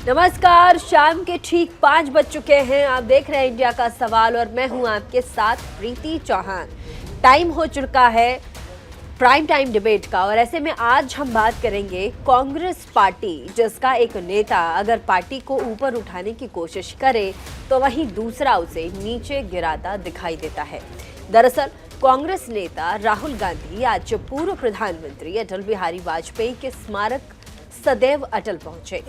नमस्कार, शाम के ठीक 5 बज चुके हैं। आप देख रहे हैं इंडिया का सवाल और मैं हूं आपके साथ प्रीति चौहान। टाइम हो चुका है प्राइम टाइम डिबेट का और ऐसे में आज हम बात करेंगे कांग्रेस पार्टी, जिसका एक नेता अगर पार्टी को ऊपर उठाने की कोशिश करे तो वहीं दूसरा उसे नीचे गिराता दिखाई देता है। दरअसल कांग्रेस नेता राहुल गांधी आज पूर्व प्रधानमंत्री अटल बिहारी वाजपेयी के स्मारक सदैव अटल पहुंचे।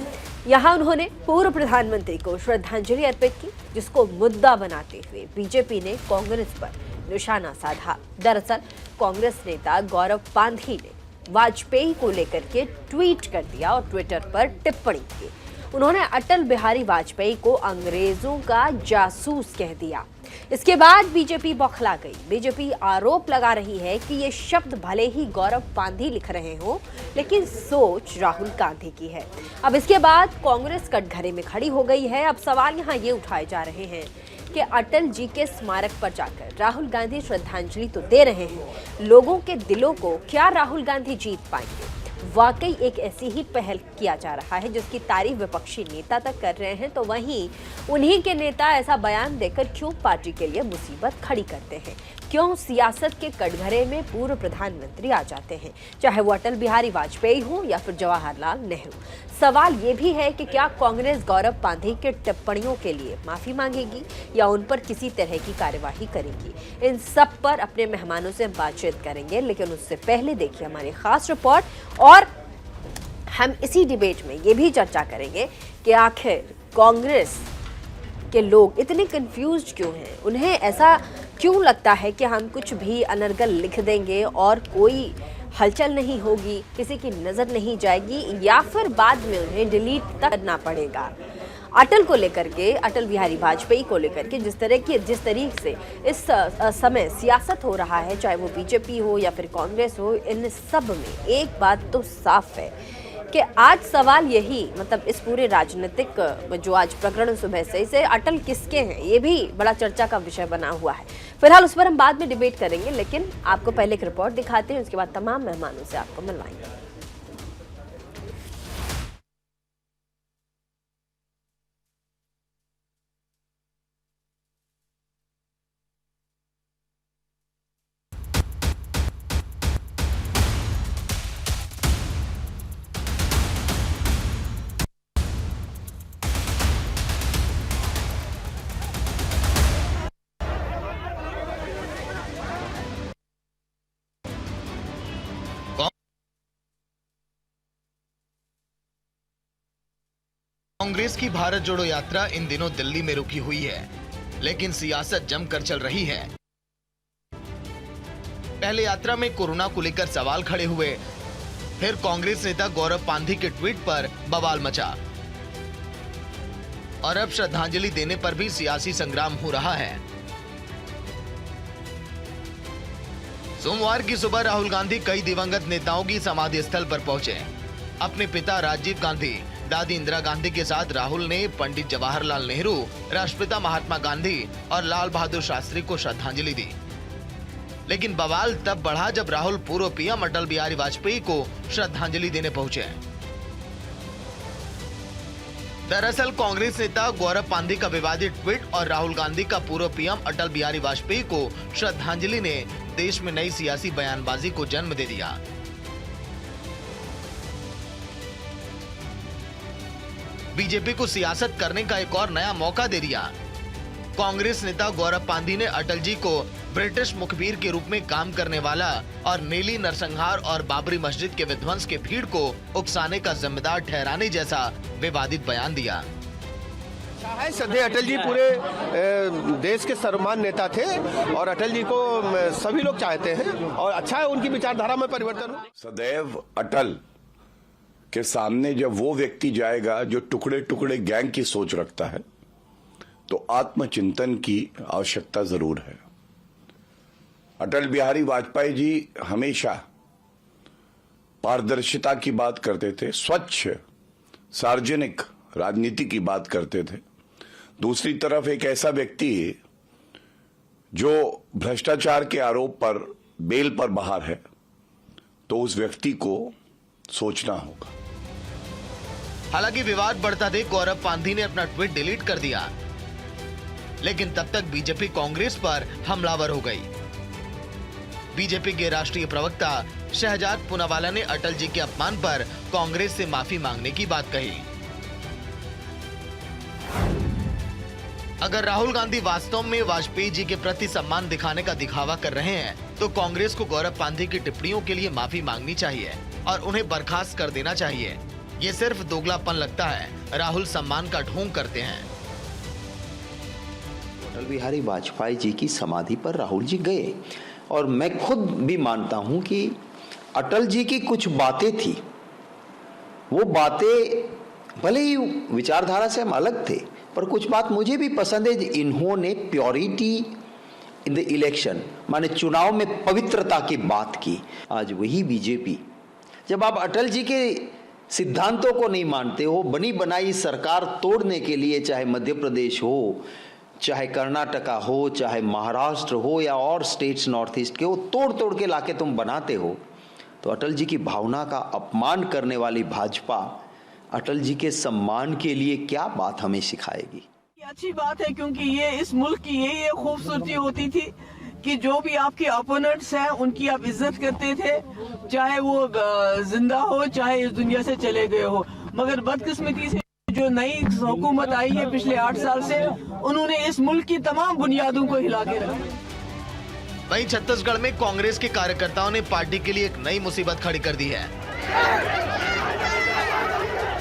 यहां उन्होंने पूर्व प्रधानमंत्री को श्रद्धांजलि अर्पित की, जिसको मुद्दा बनाते हुए बीजेपी ने कांग्रेस पर निशाना साधा। दरअसल कांग्रेस नेता गौरव पांधी ने वाजपेयी को लेकर के ट्वीट कर दिया और ट्विटर पर टिप्पणी की। उन्होंने अटल बिहारी वाजपेयी को अंग्रेजों का जासूस कह दिया। इसके बाद बीजेपी बौखला गई। बीजेपी आरोप लगा रही है कि ये शब्द भले ही गौरव पांधी लिख रहे हों, लेकिन सोच राहुल गांधी की है। अब इसके बाद कांग्रेस कटघरे में खड़ी हो गई है। अब सवाल यहाँ ये उठाए जा रहे हैं कि अटल जी के स्मारक पर जाकर राहुल गांधी श्रद्धांजलि तो दे रहे हैं, लोगों के दिलों को क्या राहुल गांधी जीत पाएंगे? वाकई एक ऐसी ही पहल किया जा रहा है जिसकी तारीफ विपक्षी नेता तक कर रहे हैं, तो वहीं उन्हीं के नेता ऐसा बयान देकर क्यों पार्टी के लिए मुसीबत खड़ी करते हैं? क्यों सियासत के कटघरे में पूर्व प्रधानमंत्री आ जाते हैं, चाहे वो अटल बिहारी वाजपेयी हो या फिर जवाहरलाल नेहरू? सवाल ये भी है कि क्या कांग्रेस गौरव पांधी के टिप्पणियों के लिए माफी मांगेगी या उन पर किसी तरह की कार्यवाही करेगी? इन सब पर अपने मेहमानों से बातचीत करेंगे, लेकिन उससे पहले देखिए हमारी खास रिपोर्ट। और हम इसी डिबेट में ये भी चर्चा करेंगे कि आखिर कांग्रेस के लोग इतने कंफ्यूज्ड क्यों हैं? उन्हें ऐसा क्यों लगता है कि हम कुछ भी अनर्गल लिख देंगे और कोई हलचल नहीं होगी, किसी की नज़र नहीं जाएगी, या फिर बाद में उन्हें डिलीट तक करना पड़ेगा? अटल को लेकर के, अटल बिहारी वाजपेयी को लेकर के जिस तरीके से इस समय सियासत हो रहा है, चाहे वो बीजेपी हो या फिर कांग्रेस हो, इन सब में एक बात तो साफ है कि आज सवाल यही, मतलब इस पूरे राजनीतिक जो आज प्रकरण सुबह से इसे अटल किसके हैं, ये भी बड़ा चर्चा का विषय बना हुआ है। फिलहाल उस पर हम बाद में डिबेट करेंगे, लेकिन आपको पहले एक रिपोर्ट दिखाते हैं, उसके बाद तमाम मेहमानों से आपको मिलवाएंगे। कांग्रेस की भारत जोड़ो यात्रा इन दिनों दिल्ली में रुकी हुई है, लेकिन सियासत जमकर चल रही है। पहले यात्रा में कोरोना को लेकर सवाल खड़े हुए, फिर कांग्रेस नेता गौरव पांधी के ट्वीट पर बवाल मचा और अब श्रद्धांजलि देने पर भी सियासी संग्राम हो रहा है। सोमवार की सुबह राहुल गांधी कई दिवंगत नेताओं की समाधि स्थल पर पहुंचे। अपने पिता राजीव गांधी, दादी इंदिरा गांधी के साथ राहुल ने पंडित जवाहरलाल नेहरू, राष्ट्रपिता महात्मा गांधी और लाल बहादुर शास्त्री को श्रद्धांजलि दी। लेकिन बवाल तब बढ़ा जब राहुल पूर्व पीएम अटल बिहारी वाजपेयी को श्रद्धांजलि देने पहुंचे। दरअसल कांग्रेस नेता गौरव पांधी का विवादित ट्वीट और राहुल गांधी का पूर्व पीएम अटल बिहारी वाजपेयी को श्रद्धांजलि ने देश में नई सियासी बयानबाजी को जन्म दे दिया। बीजेपी को सियासत करने का एक और नया मौका दे दिया। कांग्रेस नेता गौरव पांधी ने अटल जी को ब्रिटिश मुखबिर के रूप में काम करने वाला और नेली नरसंहार और बाबरी मस्जिद के विध्वंस के भीड़ को उकसाने का जिम्मेदार ठहराने जैसा विवादित बयान दिया। सदैव अटल जी पूरे देश के सर्वमान्य नेता थे और अटल जी को सभी लोग चाहते हैं और अच्छा है उनकी विचारधारा में परिवर्तन हो। सदैव अटल के सामने जब वो व्यक्ति जाएगा जो टुकड़े टुकड़े गैंग की सोच रखता है, तो आत्मचिंतन की आवश्यकता जरूर है। अटल बिहारी वाजपेयी जी हमेशा पारदर्शिता की बात करते थे, स्वच्छ सार्वजनिक राजनीति की बात करते थे। दूसरी तरफ एक ऐसा व्यक्ति जो भ्रष्टाचार के आरोप पर बेल पर बाहर है, तो उस व्यक्ति को सोचना होगा। हालांकि विवाद बढ़ता देख गौरव पांधी ने अपना ट्वीट डिलीट कर दिया, लेकिन तब तक बीजेपी कांग्रेस पर हमलावर हो गई। बीजेपी के राष्ट्रीय प्रवक्ता शहजाद पूनावाला ने अटल जी के अपमान पर कांग्रेस से माफी मांगने की बात कही। अगर राहुल गांधी वास्तव में वाजपेयी जी के प्रति सम्मान दिखाने का दिखावा कर रहे हैं, तो कांग्रेस को गौरव पांधी की टिप्पणियों के लिए माफी मांगनी चाहिए और उन्हें बर्खास्त कर देना चाहिए। ये सिर्फ दोगलापन लगता है। राहुल सम्मान का ढोंग करते हैं। अटल बिहारी वाजपेयी जी की समाधि पर राहुल जी गए और मैं खुद भी मानता हूं कि अटल जी की कुछ बातें थी, वो बातें भले ही विचारधारा से हम अलग थे, पर कुछ बात मुझे भी पसंद है। इन्होंने प्योरिटी इन द इलेक्शन, माने चुनाव में पवित्रता की बात की। आज वही बीजेपी, जब आप अटल जी के सिद्धांतों को नहीं मानते हो, बनी बनाई सरकार तोड़ने के लिए, चाहे मध्य प्रदेश हो, चाहे कर्नाटका हो, चाहे महाराष्ट्र हो या और स्टेट्स नॉर्थ ईस्ट के हो, तोड़ तोड़ के लाके तुम बनाते हो, तो अटल जी की भावना का अपमान करने वाली भाजपा अटल जी के सम्मान के लिए क्या बात हमें सिखाएगी। अच्छी बात है, क्योंकि ये इस मुल्क की यही एक खूबसूरती होती थी कि जो भी आपके अपोनेंट्स हैं उनकी आप इज्जत करते थे, चाहे वो जिंदा हो चाहे इस दुनिया से चले गए हो। मगर बदकिस्मती से जो नई हुकूमत आई है पिछले 8 साल से, उन्होंने इस मुल्क की तमाम बुनियादों को हिला के रखा। वहीं छत्तीसगढ़ में कांग्रेस के कार्यकर्ताओं ने पार्टी के लिए एक नई मुसीबत खड़ी कर दी है।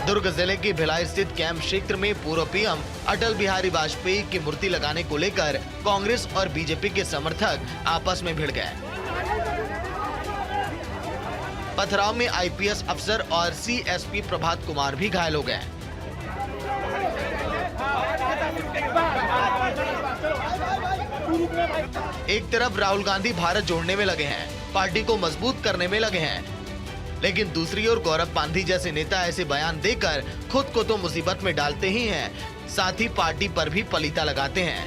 दुर्ग जिले के भिलाई स्थित कैंप क्षेत्र में पूर्व पीएम अटल बिहारी वाजपेयी की मूर्ति लगाने को लेकर कांग्रेस और बीजेपी के समर्थक आपस में भिड़ गए। पथराव में आईपीएस अफसर और सीएसपी प्रभात कुमार भी घायल हो गए। एक तरफ राहुल गांधी भारत जोड़ने में लगे हैं, पार्टी को मजबूत करने में लगे हैं, लेकिन दूसरी ओर गौरव पांधी जैसे नेता ऐसे बयान देकर खुद को तो मुसीबत में डालते ही हैं, साथ ही पार्टी पर भी पलीता लगाते हैं।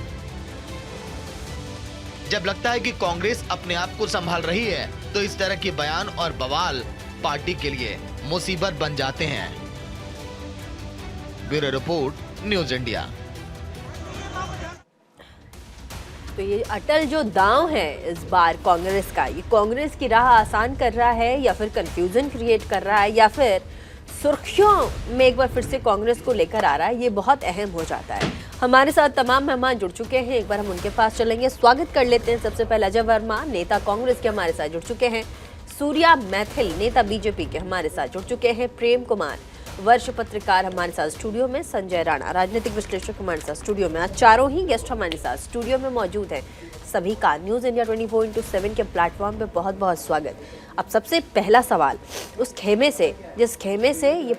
जब लगता है कि कांग्रेस अपने आप को संभाल रही है, तो इस तरह के बयान और बवाल पार्टी के लिए मुसीबत बन जाते हैं। Bureau report, news India. तो ये अटल जो दांव है इस बार कांग्रेस का, ये कांग्रेस की राह आसान कर रहा है या फिर कंफ्यूजन क्रिएट कर रहा है या फिर सुर्खियों में एक बार फिर से कांग्रेस को लेकर आ रहा है, ये बहुत अहम हो जाता है। हमारे साथ तमाम मेहमान जुड़ चुके हैं, एक बार हम उनके पास चलेंगे। स्वागत कर लेते हैं सबसे पहले अजय वर्मा, नेता कांग्रेस के हमारे साथ जुड़ चुके हैं। सूर्या मैथिल, नेता बीजेपी के हमारे साथ जुड़ चुके हैं। प्रेम कुमार, वर्ष पत्रकार हमारे साथ स्टूडियो में। संजय राणा, राजनीतिक विश्लेषक हमारे साथ स्टूडियो में। आज चारों ही गेस्ट हमारे साथ स्टूडियो में मौजूद हैं। सभी का न्यूज़ इंडिया 24/7 के प्लेटफॉर्म पे बहुत बहुत स्वागत। अब सबसे पहला सवाल, उस खेमे से, जिस खेमे से ये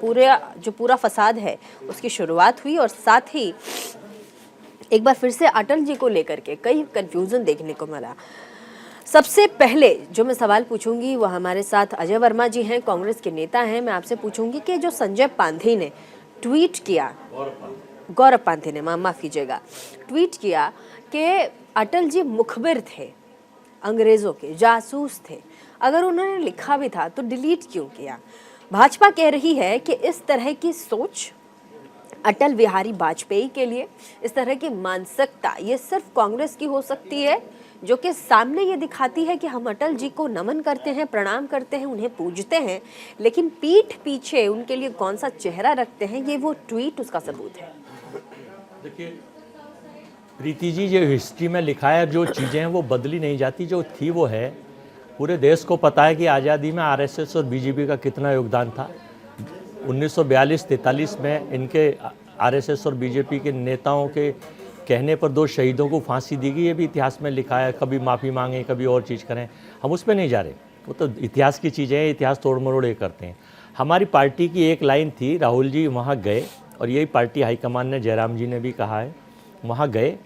पूरा फसाद है उसकी शुरुआत हुई और साथ ही एक बार फिर से अटल जी को लेकर के कई कन्फ्यूज़न देखने को मिला। सबसे पहले जो मैं सवाल पूछूंगी वो हमारे साथ अजय वर्मा जी हैं, कांग्रेस के नेता हैं। मैं आपसे पूछूंगी कि जो संजय पांधी ने ट्वीट किया, गौरव पांधी ने, माफ़ कीजिएगा, ट्वीट किया कि अटल जी मुखबिर थे, अंग्रेज़ों के जासूस थे, अगर उन्होंने लिखा भी था तो डिलीट क्यों किया? भाजपा कह रही है कि इस तरह की सोच अटल बिहारी वाजपेयी के लिए, इस तरह की मानसिकता ये सिर्फ कांग्रेस की हो सकती है, जो कि सामने ये दिखाती है कि हम अटल जी को नमन करते हैं, प्रणाम करते हैं, उन्हें पूजते हैं, लेकिन पीठ पीछे उनके लिए कौन सा चेहरा रखते हैं, ये वो ट्वीट उसका सबूत है। देखिए प्रीति जी, जो हिस्ट्री में लिखा है, जो चीज़ें हैं वो बदली नहीं जाती, जो थी वो है। पूरे देश को पता है कि आज़ादी में आरएसएस और बीजेपी का कितना योगदान था। 1942-43 में इनके आरएसएस और बीजेपी के नेताओं के कहने पर 2 शहीदों को फांसी दी गई, ये भी इतिहास में लिखा है। कभी माफ़ी मांगे, कभी और चीज़ करें, हम उस पर नहीं जा रहे, वो तो इतिहास की चीज़ें हैं, इतिहास तोड़ मरोड़ ये करते हैं। हमारी पार्टी की एक लाइन थी, राहुल जी वहाँ गए और यही पार्टी हाईकमान ने, जयराम जी ने भी कहा है, वहाँ गए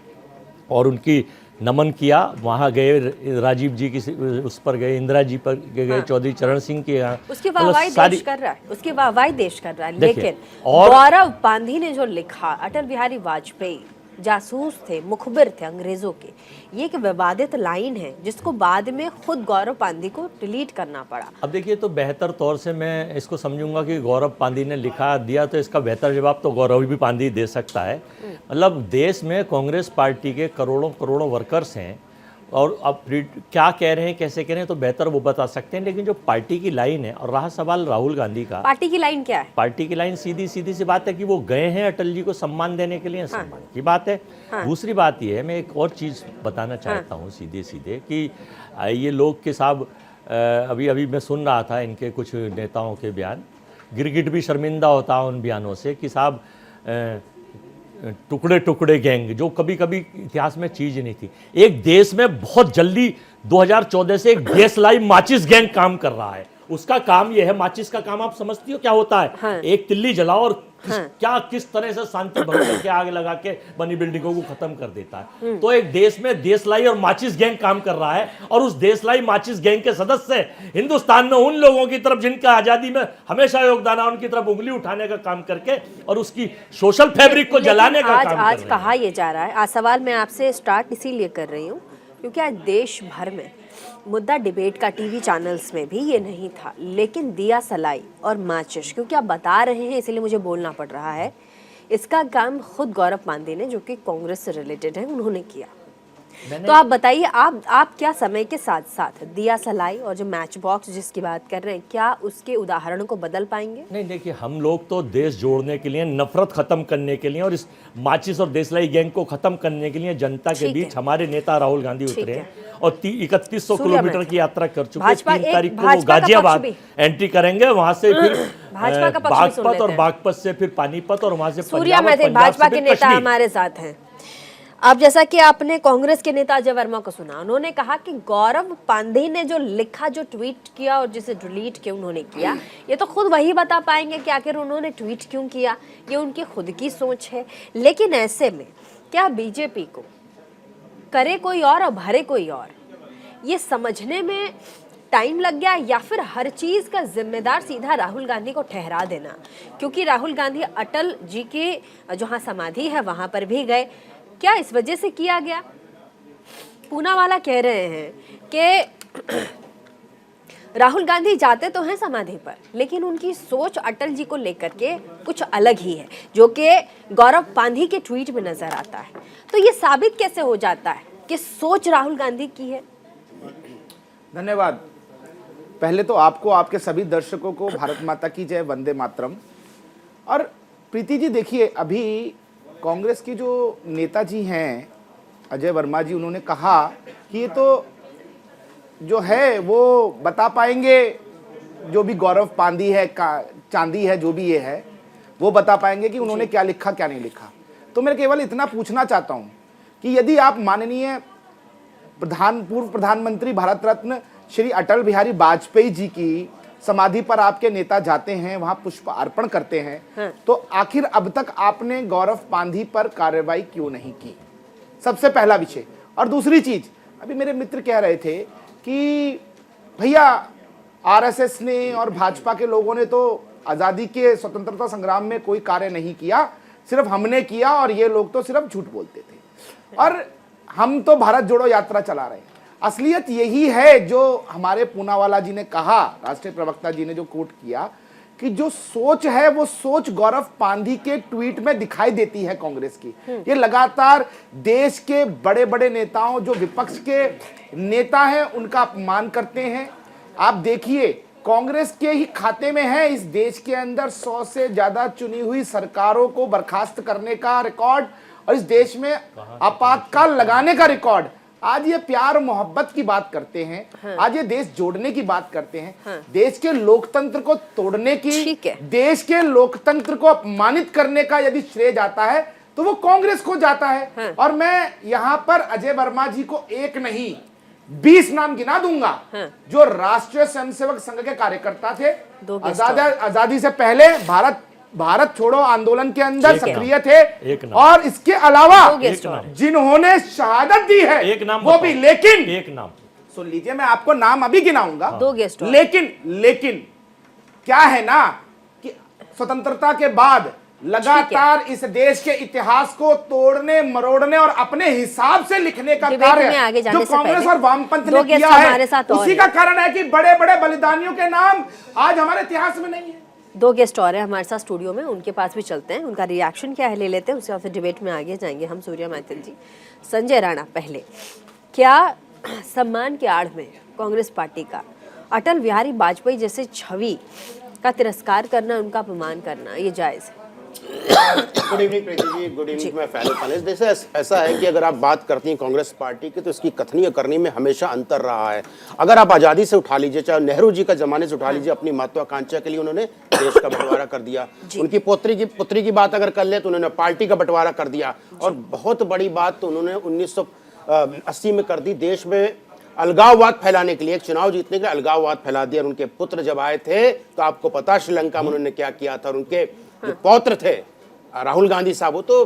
और उनकी नमन किया। वहाँ गए, राजीव जी की उस पर गए, इंदिरा जी पर गए, चौधरी चरण सिंह के यहाँ, उसकी वाहवाही देश कर रहा है, उसकी वाहवाही देश कर रहा है। लेकिन गौरव पांधी ने जो लिखा, अटल बिहारी वाजपेयी, जासूस थे, मुखबिर थे अंग्रेजों के। ये एक विवादित लाइन है जिसको बाद में खुद गौरव पांदी को डिलीट करना पड़ा। अब देखिए, तो बेहतर तौर से मैं इसको समझूंगा कि गौरव पांदी ने लिखा दिया, तो इसका बेहतर जवाब तो गौरव भी पांदी दे सकता है। मतलब देश में कांग्रेस पार्टी के करोड़ों करोड़ों वर्कर्स हैं, और अब क्या कह रहे हैं, कैसे कह रहे हैं, तो बेहतर वो बता सकते हैं। लेकिन जो पार्टी की लाइन है, और रहा सवाल राहुल गांधी का, पार्टी की लाइन क्या है? पार्टी की लाइन सीधी सीधी सी बात है कि वो गए हैं अटल जी को सम्मान देने के लिए, सम्मान की बात है। दूसरी बात ये है, मैं एक और चीज़ बताना चाहता हूँ सीधे सीधे, कि ये लोग के साहब, अभी अभी मैं सुन रहा था इनके कुछ नेताओं के बयान, गिरगिट भी शर्मिंदा होता है उन बयानों से कि साहब टुकड़े टुकड़े गैंग, जो कभी कभी इतिहास में चीज नहीं थी। एक देश में बहुत जल्दी 2014 से एक देशलाई माचिस गैंग काम कर रहा है। उसका काम यह है, माचिस का काम आप समझती हो क्या होता है? हाँ। एक तिल्ली जलाओ और किस तरह से शांति भंग करके आग लगा के बनी बिल्डिंगों को खत्म कर देता है। तो एक देश में देशलाई और माचिस गैंग काम कर रहा है, और उस देशलाई माचिस गैंग के सदस्य हिंदुस्तान में उन लोगों की तरफ जिनका आजादी में हमेशा योगदान है, उनकी तरफ उंगली उठाने का काम करके और उसकी सोशल फैब्रिक को जलाने का काम कर रहे हैं। आज कहा यह जा रहा है, आज सवाल मैं आपसे स्टार्ट इसीलिए कर रही हूँ क्योंकि आज देश भर में मुद्दा डिबेट का टीवी चैनल्स में भी ये नहीं था, लेकिन दिया सलाई और माचिस, क्योंकि आप बता रहे हैं इसलिए मुझे बोलना पड़ रहा है, इसका काम खुद गौरव पांदी ने, जो कि कांग्रेस से रिलेटेड है, उन्होंने किया। तो आप बताइए, आप क्या समय के साथ साथ दिया सलाई और जो मैच बॉक्स जिसकी बात कर रहे हैं, क्या उसके उदाहरणों को बदल पाएंगे? नहीं, देखिए, हम लोग तो देश जोड़ने के लिए, नफरत खत्म करने के लिए और इस माचिस और देशलाई गैंग को खत्म करने के लिए जनता के बीच हमारे नेता राहुल गांधी उतरे हैं और 3100 किलोमीटर की यात्रा कर चुके हैं। 3 तारीख को वो गाजियाबाद एंट्री करेंगे, वहां से फिर बागपत और बागपत से फिर पानीपत और वहां से सूर्या मैथिल, भाजपा के नेता हमारे साथ हैं। अब जैसा कि आपने कांग्रेस के नेता अजय वर्मा को सुना, उन्होंने कहा कि गौरव पांदी ने जो लिखा, जो ट्वीट किया और जिसे डिलीट किया उन्होंने किया, ये तो खुद वही बता पाएंगे कि आखिर उन्होंने ट्वीट क्यों किया। ये उनकी खुद की सोच है। लेकिन ऐसे में क्या बीजेपी को करे कोई और भरे कोई और, ये समझने में टाइम लग गया, या फिर हर चीज का जिम्मेदार सीधा राहुल गांधी को ठहरा देना? क्योंकि राहुल गांधी अटल जी की जहां समाधि है वहां पर भी गए, क्या इस वजह से किया गया? पूनावाला कह रहे हैं कि राहुल गांधी जाते तो हैं समाधि पर, लेकिन उनकी सोच अटल जी को लेकर के कुछ अलग ही है, जो कि गौरव पांदी के ट्वीट में नजर आता है। तो ये साबित कैसे हो जाता है कि सोच राहुल गांधी की है? धन्यवाद। पहले तो आपको, आपके सभी दर्शकों को भारत माता की जय, वंदे मातरम। और प्रीति जी, देखिए, अभी कांग्रेस की जो नेताजी हैं अजय वर्मा जी, उन्होंने कहा कि ये तो जो है वो बता पाएंगे, जो भी गौरव पांदी है, चांदी है, जो भी ये है, वो बता पाएंगे कि उन्होंने क्या लिखा क्या नहीं लिखा। तो मैं केवल इतना पूछना चाहता हूं कि यदि आप माननीय पूर्व प्रधानमंत्री भारत रत्न श्री अटल बिहारी वाजपेयी जी की समाधि पर आपके नेता जाते हैं, वहां पुष्प अर्पण करते हैं, तो आखिर अब तक आपने गौरव पांदी पर कार्रवाई क्यों नहीं की? सबसे पहला विषय। और दूसरी चीज, अभी मेरे मित्र कह रहे थे कि भैया आरएसएस ने और भाजपा के लोगों ने तो आजादी के स्वतंत्रता संग्राम में कोई कार्य नहीं किया, सिर्फ हमने किया, और ये लोग तो सिर्फ झूठ बोलते थे, और हम तो भारत जोड़ो यात्रा चला रहे हैं। असलियत यही है जो हमारे पूनावाला जी ने कहा, राष्ट्रीय प्रवक्ता जी ने जो कोट किया, कि जो सोच है वो सोच गौरव पांदी के ट्वीट में दिखाई देती है कांग्रेस की। ये लगातार देश के बड़े बड़े नेताओं, जो विपक्ष के नेता हैं, उनका अपमान करते हैं। आप देखिए, कांग्रेस के ही खाते में है इस देश के अंदर 100 से ज्यादा चुनी हुई सरकारों को बर्खास्त करने का रिकॉर्ड, और इस देश में आपातकाल लगाने का रिकॉर्ड। आज ये प्यार मोहब्बत की बात करते हैं, आज ये देश जोड़ने की बात करते हैं, देश के लोकतंत्र को तोड़ने की, देश के लोकतंत्र को अपमानित करने का यदि श्रेय जाता है तो वो कांग्रेस को जाता है। और मैं यहां पर अजय वर्मा जी को एक नहीं 20 नाम गिना दूंगा, जो राष्ट्रीय स्वयंसेवक संघ के कार्यकर्ता थे, आजादी से पहले भारत छोड़ो आंदोलन के अंदर सक्रिय थे, और इसके अलावा जिन्होंने शहादत दी है, एक नाम वो भी। लेकिन एक नाम सुन लीजिए, मैं आपको नाम अभी गिनाऊंगा, 2 गेस्ट। लेकिन क्या है ना कि स्वतंत्रता के बाद लगातार इस देश के इतिहास को तोड़ने मरोड़ने और अपने हिसाब से लिखने का डिबेट में कार्य आगे जाने जो से कांग्रेस पहले और वामपंथ दो ने गेस्ट किया हमारे है, साथ और उसी का कारण है कि बड़े बड़े बलिदानियों के नाम आज हमारे इतिहास में नहीं है। दो गेस्ट और हैं हमारे साथ स्टूडियो में, उनके पास भी चलते हैं, उनका रिएक्शन क्या है ले लेते हैं, उसके बाद फिर डिबेट में आगे जाएंगे हम। सूर्या मैथिल जी, संजय राणा, पहले क्या सम्मान की आड़ में कांग्रेस पार्टी का अटल बिहारी वाजपेयी जैसे छवि का तिरस्कार करना, उनका अपमान करना, ये जायज है? Good evening Preeti ji, good evening my fellow panellist. जैसे ऐसा है कि अगर आप बात करती हैं कांग्रेस पार्टी की तो इसकी कथनी और करनी में हमेशा अंतर रहा है। अगर आप आज़ादी से उठा लीजिए, चाहे नेहरू जी का जमाने से उठा लीजिए, अपनी महत्वाकांक्षा के लिए उन्होंने देश का बंटवारा कर दिया। उनकी पुत्री की बात अगर कर ले तो उन्होंने पार्टी का बंटवारा कर दिया, और बहुत बड़ी बात तो उन्होंने 1980 में कर दी, देश में अलगाववाद फैलाने के लिए, एक चुनाव जीतने के लिए अलगाववाद फैला दिया। और उनके पुत्र जब आए थे तो आपको पता श्रीलंका में उन्होंने क्या किया था। और उनके जो पौत्र थे राहुल गांधी साहब, वो तो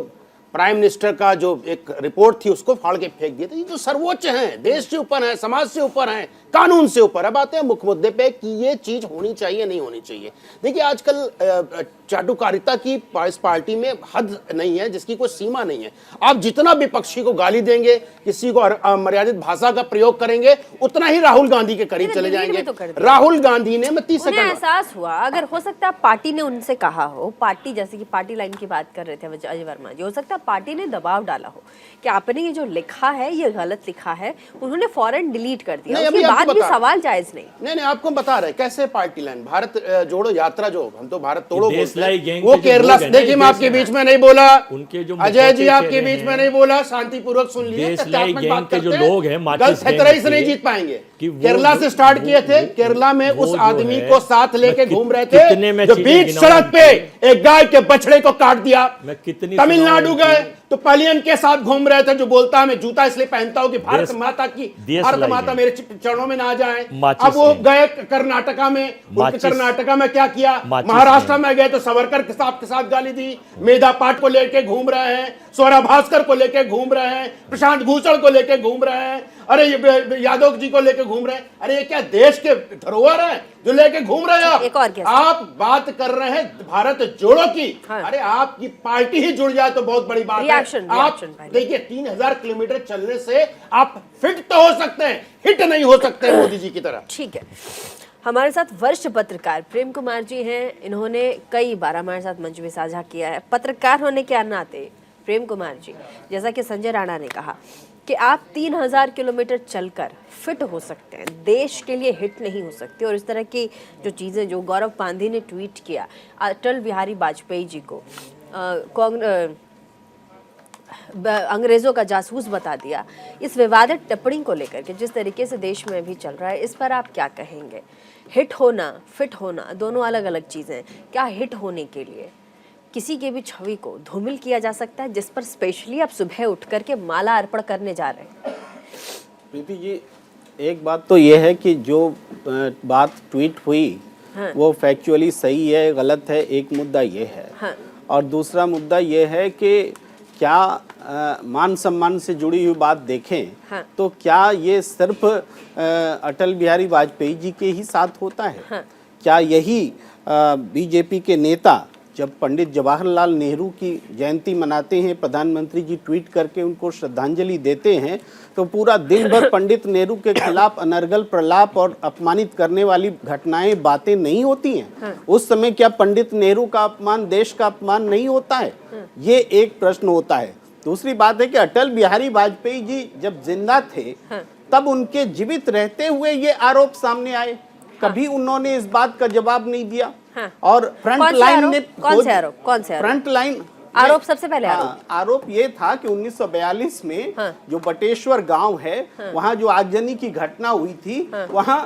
प्राइम मिनिस्टर का जो एक रिपोर्ट थी उसको फाड़ के फेंक दिया था। ये जो सर्वोच्च हैं, देश से ऊपर हैं, समाज से ऊपर हैं, कानून से ऊपर। अब आते हैं मुख्य मुद्दे पे कि ये चीज होनी चाहिए नहीं होनी चाहिए। देखिए आजकल चाटुकारिता की इस पार्टी में हद नहीं है, जिसकी कोई सीमा नहीं है। आप जितना विपक्षी को गाली देंगे, किसी को मर्यादित भाषा का प्रयोग करेंगे, उतना ही राहुल गांधी के करीब चले जाएंगे। राहुल गांधी ने, मैं 30 सेकंड, एहसास हुआ, अगर हो सकता है पार्टी ने उनसे कहा हो, पार्टी जैसे कि पार्टी लाइन की बात कर रहे थे अजय वर्मा जी, हो सकता है पार्टी ने दबाव डाला हो कि आपने ये जो लिखा है ये गलत लिखा है, उन्होंने फौरन डिलीट कर दिया। उसके बाद भी सवाल जायज नहीं। आपको बता रहे कैसे पार्टी लाइन, भारत जोड़ो यात्रा, जो हम तो भारत तोड़ो बोलते हैं, वो केरला से। देखिए मैं आपके बीच में नहीं बोला, उनके जो अजय जी आपके बीच में नहीं बोला, शांतिपूर्वक सुन लीजिए। गैंग के जो लोग हैं, गलत फतराई से नहीं जीत पाएंगे। केरला से स्टार्ट किए थे, केरला में उस आदमी को साथ लेके घूम रहे थे जो बीच सड़क पे एक गाय के बछड़े को काट दिया। तमिलनाडु गए तो पलियन के साथ घूम रहे थे, जो बोलता है मैं जूता इसलिए पहनता हूं कि भारत माता मेरे चरणों में ना जाए। अब वो गए कर्नाटका में, कर्नाटका में क्या किया, महाराष्ट्र में गए तो सावरकर के साथ गाली दी, मेधा पाठ को लेके घूम रहे हैं, स्वरा भास्कर को लेके घूम रहे हैं, प्रशांत भूषण को लेके घूम रहे हैं, अरे ये यादव जी को लेके घूम रहे हैं। अरे ये क्या देश के धरोहर है जो लेके घूम रहे हैं आप बात कर रहे हैं भारत जोड़ो की। अरे आपकी पार्टी ही जुड़ जाए तो बहुत बड़ी बात है। आप देखिए 3000 किलोमीटर चलने से आप फिट तो हो सकते हैं, हिट नहीं हो सकते मोदी जी की तरह। ठीक है, हमारे साथ वरिष्ठ पत्रकार प्रेम कुमार जी हैं, इन्होंने कई बार हमारे साथ मंच में साझा किया है। पत्रकार होने के नाते प्रेम कुमार जी, जैसा कि संजय राणा ने कहा कि आप 3000 किलोमीटर चलकर फिट हो सकते हैं, देश के लिए हिट नहीं हो सकते। और इस तरह की जो चीज़ें जो गौरव पांधी ने ट्वीट किया अटल बिहारी वाजपेयी जी को अंग्रेजों का जासूस बता दिया, इस विवादित टिप्पणी को लेकर के जिस तरीके से देश में अभी चल रहा है, इस पर आप क्या कहेंगे? हिट होना, फिट होना, दोनों अलग अलग चीज़ें। क्या हिट होने के लिए किसी के भी छवि को धूमिल किया जा सकता है, जिस पर स्पेशली आप सुबह उठ करके माला अर्पण करने जा रहे हैं? प्रीति जी, एक बात तो ये है कि जो बात ट्वीट हुई वो फैक्चुअली सही है गलत है, एक मुद्दा ये है। और दूसरा मुद्दा ये है कि क्या मान सम्मान से जुड़ी हुई बात देखें तो क्या ये सिर्फ अटल बिहारी वाजपेयी जी के ही साथ होता है? क्या यही बीजेपी के नेता जब पंडित जवाहरलाल नेहरू की जयंती मनाते हैं, प्रधानमंत्री जी ट्वीट करके उनको श्रद्धांजलि देते हैं, तो पूरा दिन भर पंडित नेहरू के खिलाफ अनर्गल प्रलाप और अपमानित करने वाली घटनाएं, बातें नहीं होती हैं? उस समय क्या पंडित नेहरू का अपमान देश का अपमान नहीं होता है? ये एक प्रश्न होता है। दूसरी बात है कि अटल बिहारी वाजपेयी जी जब जिंदा थे तब उनके जीवित रहते हुए ये आरोप सामने आए, कभी उन्होंने इस बात का जवाब नहीं दिया। और फ्रंट लाइन ने कौन से आरोप फ्रंट लाइन आरोप सबसे पहले आरोप ये था कि 1942 में जो बटेश्वर गांव है वहां जो आगजनी की घटना हुई थी, वहां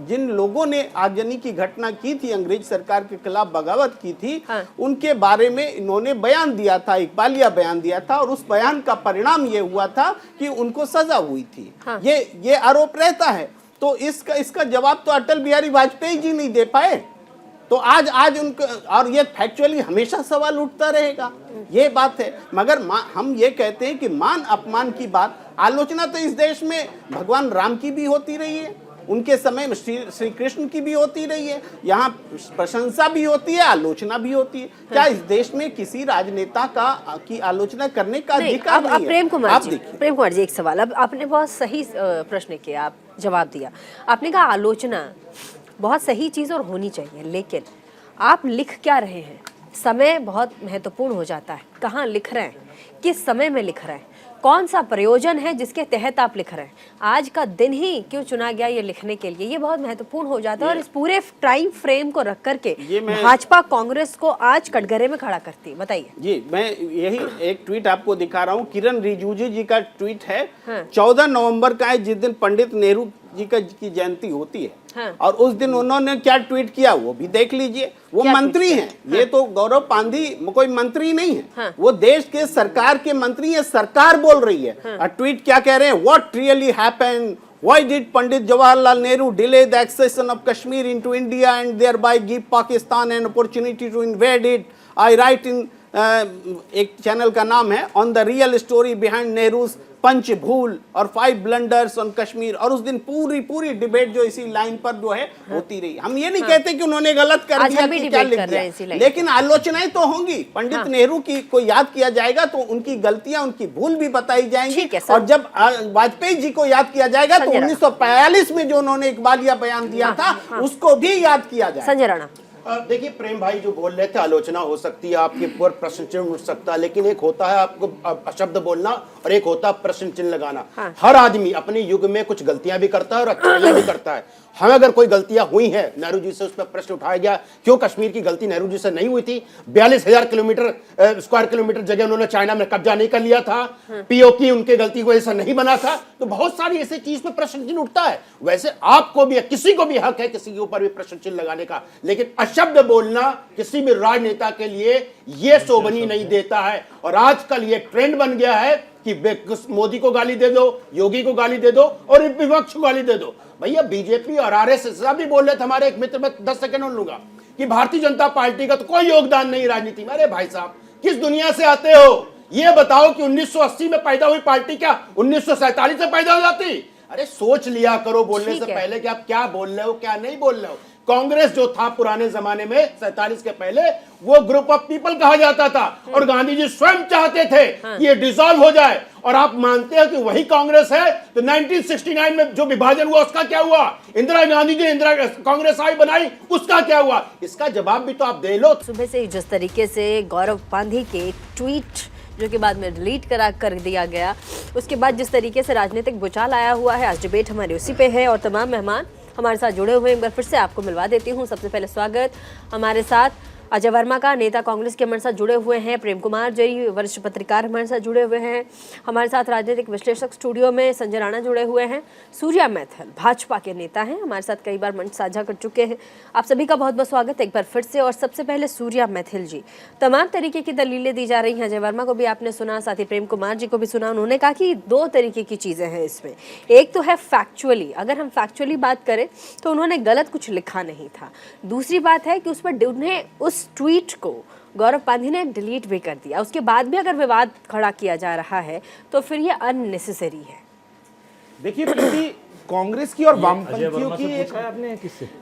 जिन लोगों ने आगजनी की घटना की थी, अंग्रेज सरकार के खिलाफ बगावत की थी, उनके बारे में इन्होंने बयान दिया था, इकबालिया बयान दिया था, और उस बयान का परिणाम ये हुआ था कि उनको सजा हुई थी। ये आरोप रहता है। तो इसका जवाब तो अटल बिहारी वाजपेयी जी नहीं दे पाए। तो आज उनको, और ये फैक्चुअली हमेशा सवाल उठता रहेगा, ये बात है। मगर हम ये कहते हैं कि मान अपमान की बात, आलोचना तो इस देश में भगवान राम की भी होती रही है, उनके समय में श्री कृष्ण की भी होती रही है, यहाँ प्रशंसा भी होती है, आलोचना भी होती है। क्या इस देश में किसी राजनेता की आलोचना करने का अधिकार नहीं है? प्रेम कुमार जी एक सवाल, अब आपने बहुत सही प्रश्न किया, आप जवाब दिया। आपने कहा आलोचना बहुत सही चीज और होनी चाहिए, लेकिन आप लिख क्या रहे हैं? समय बहुत महत्वपूर्ण हो जाता है। कहाँ लिख रहे हैं, किस समय में लिख रहे हैं, कौन सा प्रयोजन है जिसके तहत आप लिख रहे हैं, आज का दिन ही क्यों चुना गया ये लिखने के लिए, ये बहुत महत्वपूर्ण हो जाता है। और इस पूरे टाइम फ्रेम को रख करके भाजपा कांग्रेस को आज कटघरे में खड़ा करती है। बताइए जी, मैं यही एक ट्वीट आपको दिखा रहा हूँ, किरण रिजिजू जी का ट्वीट है। 14 नवंबर का है, जिस दिन पंडित नेहरू जी की जयंती होती है। और उस दिन उन्होंने क्या ट्वीट किया वो भी देख लीजिए। वो मंत्री हैं, ये तो गौरव पांधी कोई मंत्री नहीं है, वो देश के सरकार के मंत्री है, सरकार बोल रही है। और ट्वीट क्या कह रहे हैं, what really happened, why did Pandit Jawaharlal Nehru delay the accession of Kashmir into India and thereby give Pakistan an opportunity to invade it? I write in एक चैनल का नाम है on the real story behind Nehru's पंच भूल और 5 blunders on Kashmir. और उस दिन पूरी डिबेट जो इसी लाइन पर जो है होती रही। हम ये नहीं कहते कि उन्होंने गलत कर दिया कि क्या लिख दिया, लेकिन आलोचनाएं तो होंगी। पंडित नेहरू की को याद किया जाएगा तो उनकी गलतियां, उनकी भूल भी बताई जाएंगी। और जब वाजपेयी जी को याद किया जाएगा तो 1942 में जो उन्होंने इकबालिया बयान दिया था उसको भी याद किया जाएगा। संजय राणा, देखिए प्रेम भाई जो बोल रहे थे, आलोचना हो सकती है, आपके ऊपर प्रश्न चिन्ह उठ सकता है, लेकिन एक होता है आपको अशब्द बोलना और एक होता है प्रश्न चिन्ह लगाना। हर आदमी अपने युग में कुछ गलतियां भी करता है और अच्छाइयां भी करता है। हमें अगर कोई गलतियां हुई हैं, नेहरू जी से उस पर प्रश्न उठाया गया, क्यों कश्मीर की गलती नेहरू जी से नहीं हुई थी? 42,000 स्क्वायर किलोमीटर जगह उन्होंने चाइना में कब्जा नहीं कर लिया था, पीओके उनके गलती को ऐसा नहीं बना था। तो बहुत सारी ऐसी चीज पे प्रश्न चिन्ह उठता है। वैसे आपको भी, किसी को भी हक है किसी के ऊपर भी प्रश्न चिन्ह लगाने का, लेकिन शब्द बोलना किसी भी राजनेता के लिए ये शोभनीय नहीं देता है। और आजकल ये ट्रेंड बन गया है कि मोदी को गाली दे दो, योगी को गाली दे दो और विपक्ष को गाली दे दो। भैया बीजेपी और आरएसएस भी बोल रहे थे, हमारे एक मित्र, मैं 10 सेकंड और लूंगा, कि भारतीय जनता पार्टी का तो कोई योगदान नहीं राजनीति में। अरे भाई साहब, किस दुनिया से आते हो? ये बताओ कि 1980 में पैदा हुई पार्टी क्या 1947 से पैदा हो जाती? अरे सोच लिया करो बोलने से पहले कि आप क्या बोल रहे हो, क्या नहीं बोल रहे हो। कांग्रेस जो था पुराने जमाने में 47 के पहले, वो ग्रुप ऑफ पीपल कहा जाता था और गांधी जी स्वयं चाहते थे कि ये डिसॉल्व हो जाए। और आप मानते हैं कि वही कांग्रेस है? तो 1969 में जो विभाजन हुआ उसका क्या हुआ? इंदिरा गांधी जी इंदिरा कांग्रेस आई बनाई, उसका क्या हुआ? इसका जवाब भी तो आप दे लो। सुबह से जिस तरीके से गौरव पांधी के ट्वीट जो कि बाद में डिलीट कर दिया गया, उसके बाद जिस तरीके से राजनीतिक भूचाल आया हुआ है, आज डिबेट हमारी उसी पे है और तमाम मेहमान हमारे साथ जुड़े हुए हैं। एक बार फिर से आपको मिलवा देती हूँ। सबसे पहले स्वागत हमारे साथ अजय वर्मा का, नेता कांग्रेस के हमारे साथ जुड़े हुए हैं। प्रेम कुमार जी वरिष्ठ पत्रकार हमारे साथ जुड़े हुए हैं। हमारे साथ राजनीतिक विश्लेषक स्टूडियो में संजय राणा जुड़े हुए हैं। सूर्या मैथिल भाजपा के नेता हैं, हमारे साथ कई बार मंच साझा कर चुके हैं। आप सभी का बहुत बहुत स्वागत एक बार फिर से। और सबसे पहले सूर्या मैथिल जी, तमाम तरीके की दलीलें दी जा रही हैं। अजय वर्मा को भी आपने सुना, साथ ही प्रेम कुमार जी को भी सुना। उन्होंने कहा कि 2 तरीके की चीज़ें हैं इसमें। एक तो है फैक्चुअली, अगर हम फैक्चुअली बात करें तो उन्होंने गलत कुछ लिखा नहीं था। दूसरी बात है कि उस पर उन्हें उस ट्वीट को गौरव पांधी ने डिलीट भी कर दिया। उसके बाद भी अगर विवाद खड़ा किया जा रहा है तो फिर ये अननेसेसरी है। देखिए प्रीति, कांग्रेस की और वामपंथियों की एक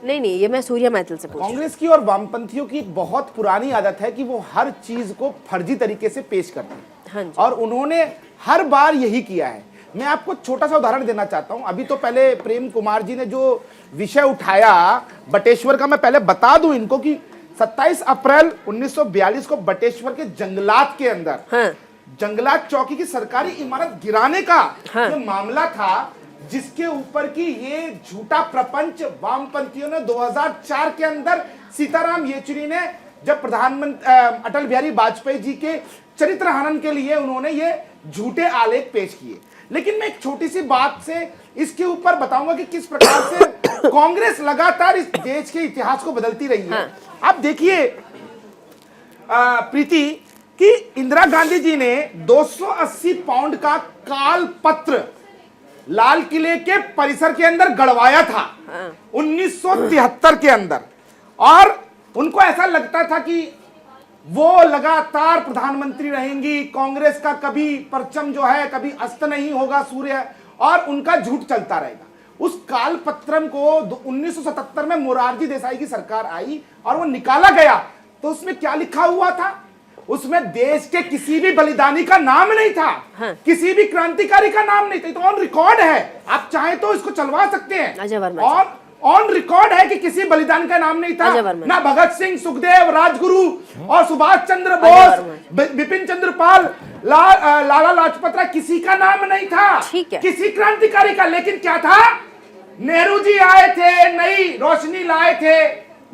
नहीं, ये मैं सूर्या मैथिल से पूछ रहा हूं। कांग्रेस की और वामपंथियों की एक बहुत पुरानी आदत है कि वो हर चीज को फर्जी तरीके से पेश करते हैं। हाँ जी। और उन्होंने हर बार यही किया है। मैं आपको छोटा सा उदाहरण देना चाहता हूं। अभी तो पहले प्रेम कुमार जी ने जो विषय उठाया बटेश्वर का, मैं पहले बता दूं इनको कि 27 अप्रैल 1942 को बटेश्वर के जंगलात के अंदर जंगलात चौकी की सरकारी इमारत गिराने का जो मामला था, जिसके ऊपर की ये झूठा प्रपंच वामपंथियों ने 2004 के अंदर सीताराम येचुरी ने, जब प्रधानमंत्री अटल बिहारी वाजपेयी जी के चरित्र हनन के लिए उन्होंने ये झूठे आलेख पेश किए। लेकिन मैं एक छोटी सी बात से इसके ऊपर बताऊंगा कि किस प्रकार से कांग्रेस लगातार इस देश के इतिहास को बदलती रही है। आप देखिए प्रीति कि इंदिरा गांधी जी ने 280 पाउंड का काल पत्र लाल किले के परिसर के अंदर गड़वाया था 1973 के अंदर। और उनको ऐसा लगता था कि वो लगातार प्रधानमंत्री रहेंगी, कांग्रेस का कभी परचम जो है कभी अस्त नहीं होगा सूर्य, और उनका झूठ चलता रहेगा। उस काल पत्रम को 1977 में मोरारजी देसाई की सरकार आई और वो निकाला गया, तो उसमें क्या लिखा हुआ था? उसमें देश के किसी भी बलिदानी का नाम नहीं था। हाँ। किसी भी क्रांतिकारी का नाम नहीं था। तो ऑन रिकॉर्ड है, आप चाहें तो इसको चलवा सकते हैं। अजय वर्मा और ऑन रिकॉर्ड है कि किसी बलिदान का नाम नहीं था। ना भगत सिंह, सुखदेव, राजगुरु और सुभाष चंद्र बोस, बिपिन चंद्र पाल, लाला लाजपत राय, किसी का नाम नहीं था। किसी क्रांतिकारी का। लेकिन क्या था? नेहरू जी आए थे, नई रोशनी लाए थे,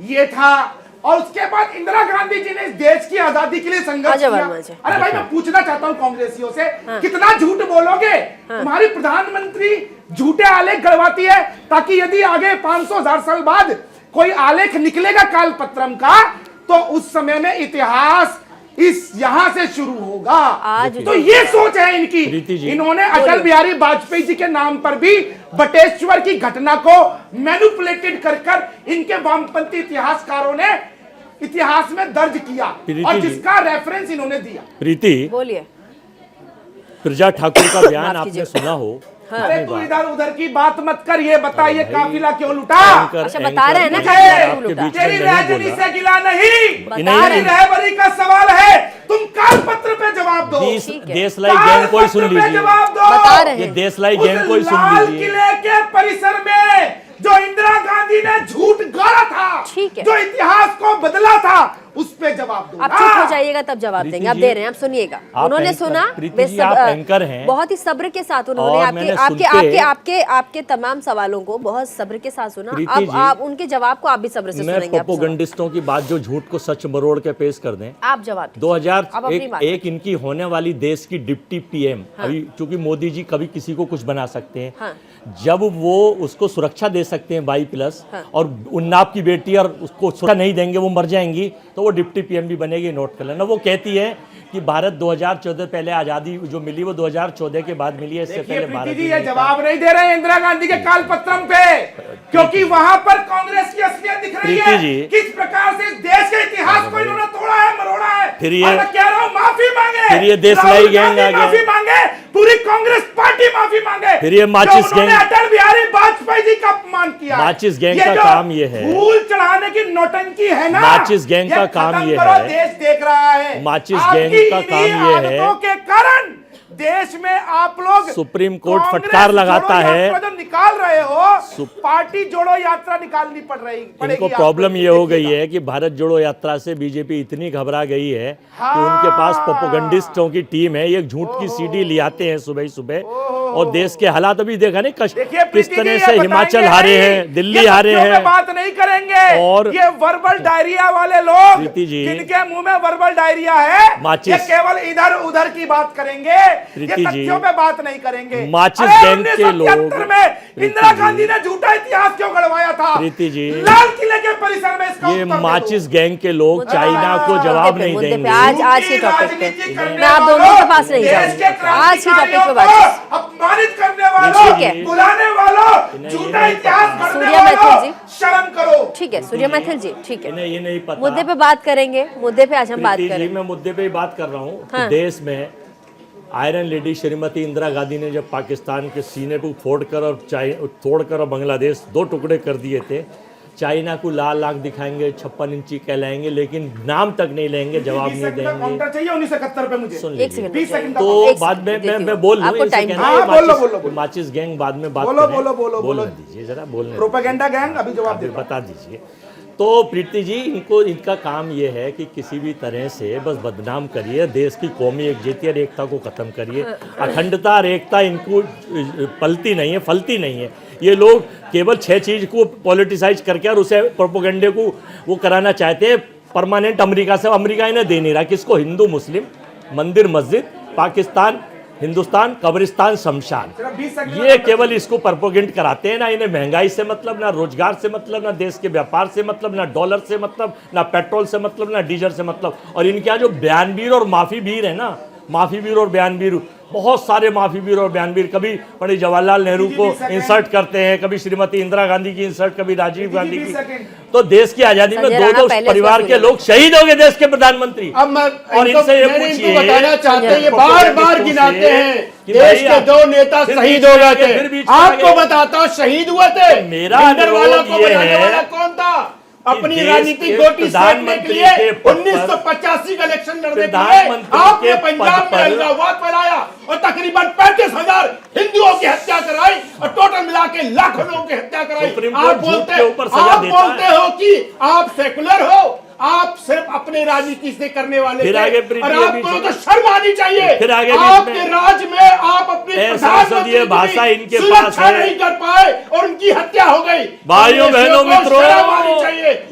ये था। और उसके बाद इंदिरा गांधी जी ने इस देश की आजादी के लिए संघर्ष किया। अरे भाई, मैं पूछना चाहता हूं कांग्रेसियों से, कितना झूठ बोलोगे? तुम्हारी प्रधानमंत्री झूठे आलेख गढ़वाती है ताकि यदि आगे 500,000 साल बाद कोई आलेख निकलेगा काल पत्रम का, तो उस समय में इतिहास इस यहां से शुरू होगा। आज तो ये सोच है इनकी। इन्होंने अटल बिहारी वाजपेयी जी के नाम पर भी बटेश्वर की घटना को मैनिपुलेटेड कर इनके वामपंथी इतिहासकारों ने इतिहास में दर्ज किया, और जिसका रेफरेंस इन्होंने दिया। प्रीति, बोलिए। प्रजा ठाकुर का बयान आपने सुना हो। अरे तू इधर उधर की बात मत कर, ये बता ये काफिला क्यों लूटा? अच्छा, बता रहे हैं ना क्यों लूटा? तेरी राजनीति से गिला नहीं, तेरी रहबरी का सवाल है। तुम काल पत्र पे जवाब दो। देशलाई गैंग को ही सुन लीजिए। जवाब दो। बता रहे हैं। ये देशलाई गैंग को ही सुन लाल लीजिए। किले के परिसर में जो इंदिरा गांधी ने झूठ गढ़ा था, जो इतिहास को बदला था, उस पे जवाब दो। आप चुप हो जाइएगा तब जवाब देंगे। आप दे रहे हैं, आप सुनिएगा। उन्होंने सुना, एंकर हैं, बहुत ही सब्र के साथ उन्होंने आपके तमाम सवालों को बहुत सब्र के साथ सुना। अब आप उनके जवाब को आप भी सब्र से सुनेंगे। प्रोपेगेंडिस्टों की बात जो झूठ को सच मरोड़ के पेश कर दें, आप जवाब 2001 इनकी होने वाली देश की डिप्टी पीएम, अभी चूंकि मोदी जी कभी किसी को कुछ बना सकते हैं, जब वो उसको सुरक्षा दे सकते हैं 22+, और उन्नाव की बेटी और उसको सुरक्षा नहीं देंगे, वो मर जाएंगी, तो वो डिप्टी पीएम भी बनेगी। नोट कर लेना। वो कहती है कि भारत 2014 पहले आजादी जो मिली वो 2014 के बाद मिली है, इससे पहले भारत। जी ये जवाब नहीं दे रहे हैं इंदिरा गांधी के काल पत्रम पे, क्योंकि वहां पर कांग्रेस की असलियत दिख रही है। किस प्रकार से देश के इतिहास को इन्होंने तोड़ा है, मरोड़ा है। फिर ये मैं कह रहा हूं, माफी मांगे। फिर ये देशलाई गैंग आ गया, माफी मांगे, पूरी कांग्रेस पार्टी माफी मांगे। फिर ये माचिस गैंग, अटल बिहारी वाजपेयी जी का अपमान किया। माचिस गैंग का काम ये है, फूल चढ़ाने की नौटंकी है ना, माचिस गैंग का काम ये है। देश देख रहा है, माचिस गैंग का काम ये है के कारण देश में आप लोग सुप्रीम कोर्ट फटकार लगाता है। जो निकाल रहे हो, पार्टी जोड़ो यात्रा निकालनी पड़ेगी। इनको प्रॉब्लम ये हो गई है कि भारत जोड़ो यात्रा से बीजेपी इतनी घबरा गई है कि उनके पास प्रोपेगेंडिस्टों की टीम है। एक झूठ की सीडी ले आते हैं सुबह सुबह, और देश के हालात अभी देखा नहीं किस तरह से हिमाचल हारे हैं, दिल्ली हारे हैं। बात नहीं करेंगे, और ये वर्बल डायरिया वाले लोग जिनके मुंह में वर्बल डायरिया है, ये केवल इधर उधर की बात करेंगे, ये तथ्यों पे बात नहीं करेंगे। माचिस गैंग के लोग में इंदिरा गांधी ने झूठा इतिहास क्यों गढ़वाया था? प्रीति जी, लाल किले के परिसर में इसका ये माचिस गैंग के लोग चाइना को जवाब नहीं देंगे। आज के टॉपिक पे मैं आप दोनों के पास नहीं जाऊंगी। आज के टॉपिक पे बात अपमानित करने वालों, बुलाने वालों, झूठा इतिहास गढ़ने वालों, शर्म करो। ठीक है सूर्य मैथिल जी, ठीक है, ये नहीं पता। मुद्दे पे बात करेंगे। मुद्दे पे आज हम बात करेंगे। मैं मुद्दे पे ही बात कर रहा हूँ। देश में आयरन लेडी श्रीमती इंदिरा गांधी ने जब पाकिस्तान के सीने को तोड़कर और बांग्लादेश 2 टुकड़े कर दिए थे, चाइना को लाल आंख दिखाएंगे, 56 इंची कहलाएंगे, लेकिन नाम तक नहीं लेंगे, जवाब नहीं देंगे। चाहिए 1971 पे मुझे सुन लीजिए, तो बाद में मैं बोल लूँ। माचिस गैंग बाद में बात बोलो दीजिए जरा, बोलने प्रोपेगेंडा गैंग अभी जवाब बता दीजिए। तो प्रीति जी, इनका काम ये है कि किसी भी तरह से बस बदनाम करिए, देश की कौमी एकजुटता और एकता को खत्म करिए। अखंडता और एकता इनको पलती नहीं है, फलती नहीं है। ये लोग केवल 6 चीज को पॉलिटिसाइज करके और उसे प्रोपेगेंडे को वो कराना चाहते हैं परमानेंट अमेरिका से। अमेरिका इन्हें दे नहीं रहा। किसको? हिंदू मुस्लिम, मंदिर मस्जिद, पाकिस्तान हिंदुस्तान, कब्रिस्तान, शमशान, ये केवल इसको प्रोपेगेंड कराते हैं। ना इन्हें महंगाई से मतलब, ना रोजगार से मतलब, ना देश के व्यापार से मतलब, ना डॉलर से मतलब, ना पेट्रोल से मतलब, ना डीजल से मतलब। और इनके यहाँ जो बयानवीर और माफीवीर है ना, माफीवीर और बयानवीर, बहुत सारे माफीवीर और बयानवीर, कभी पंडित जवाहरलाल नेहरू को इंसर्ट करते हैं, कभी श्रीमती इंदिरा गांधी की इंसर्ट, कभी राजीव गांधी की। तो देश की आजादी में दो परिवार के लोग शहीद हो गए, देश के प्रधानमंत्री। अब मैं और इनसे ये पूछिए, बताना चाहते हैं, ये बार बार गिनाते हैं देश के 2 नेता शहीद हो गए थे। आपको बताता हूँ शहीद हुए थे, मेरा वाला को बनाने वाला कौन था? अपनी राजनीतिक गोटी सेकने के लिए 1985 का इलेक्शन लड़ने के लिए आपने पंजाब में अलगाववाद फैलाया और तकरीबन 35,000 हिंदुओं की हत्या कराई और टोटल मिला के लाखों लोगों की हत्या कराई। आप बोलते हो कि आप सेकुलर हो, आप सिर्फ अपने राजनीति से करने वाले थे, और आपको तो शर्म आनी चाहिए। आपके राज में आप अपनी संसदीय भाषा इनके पास है, नहीं कर पाए और उनकी हत्या हो गई। भाइयों बहनों मित्रों,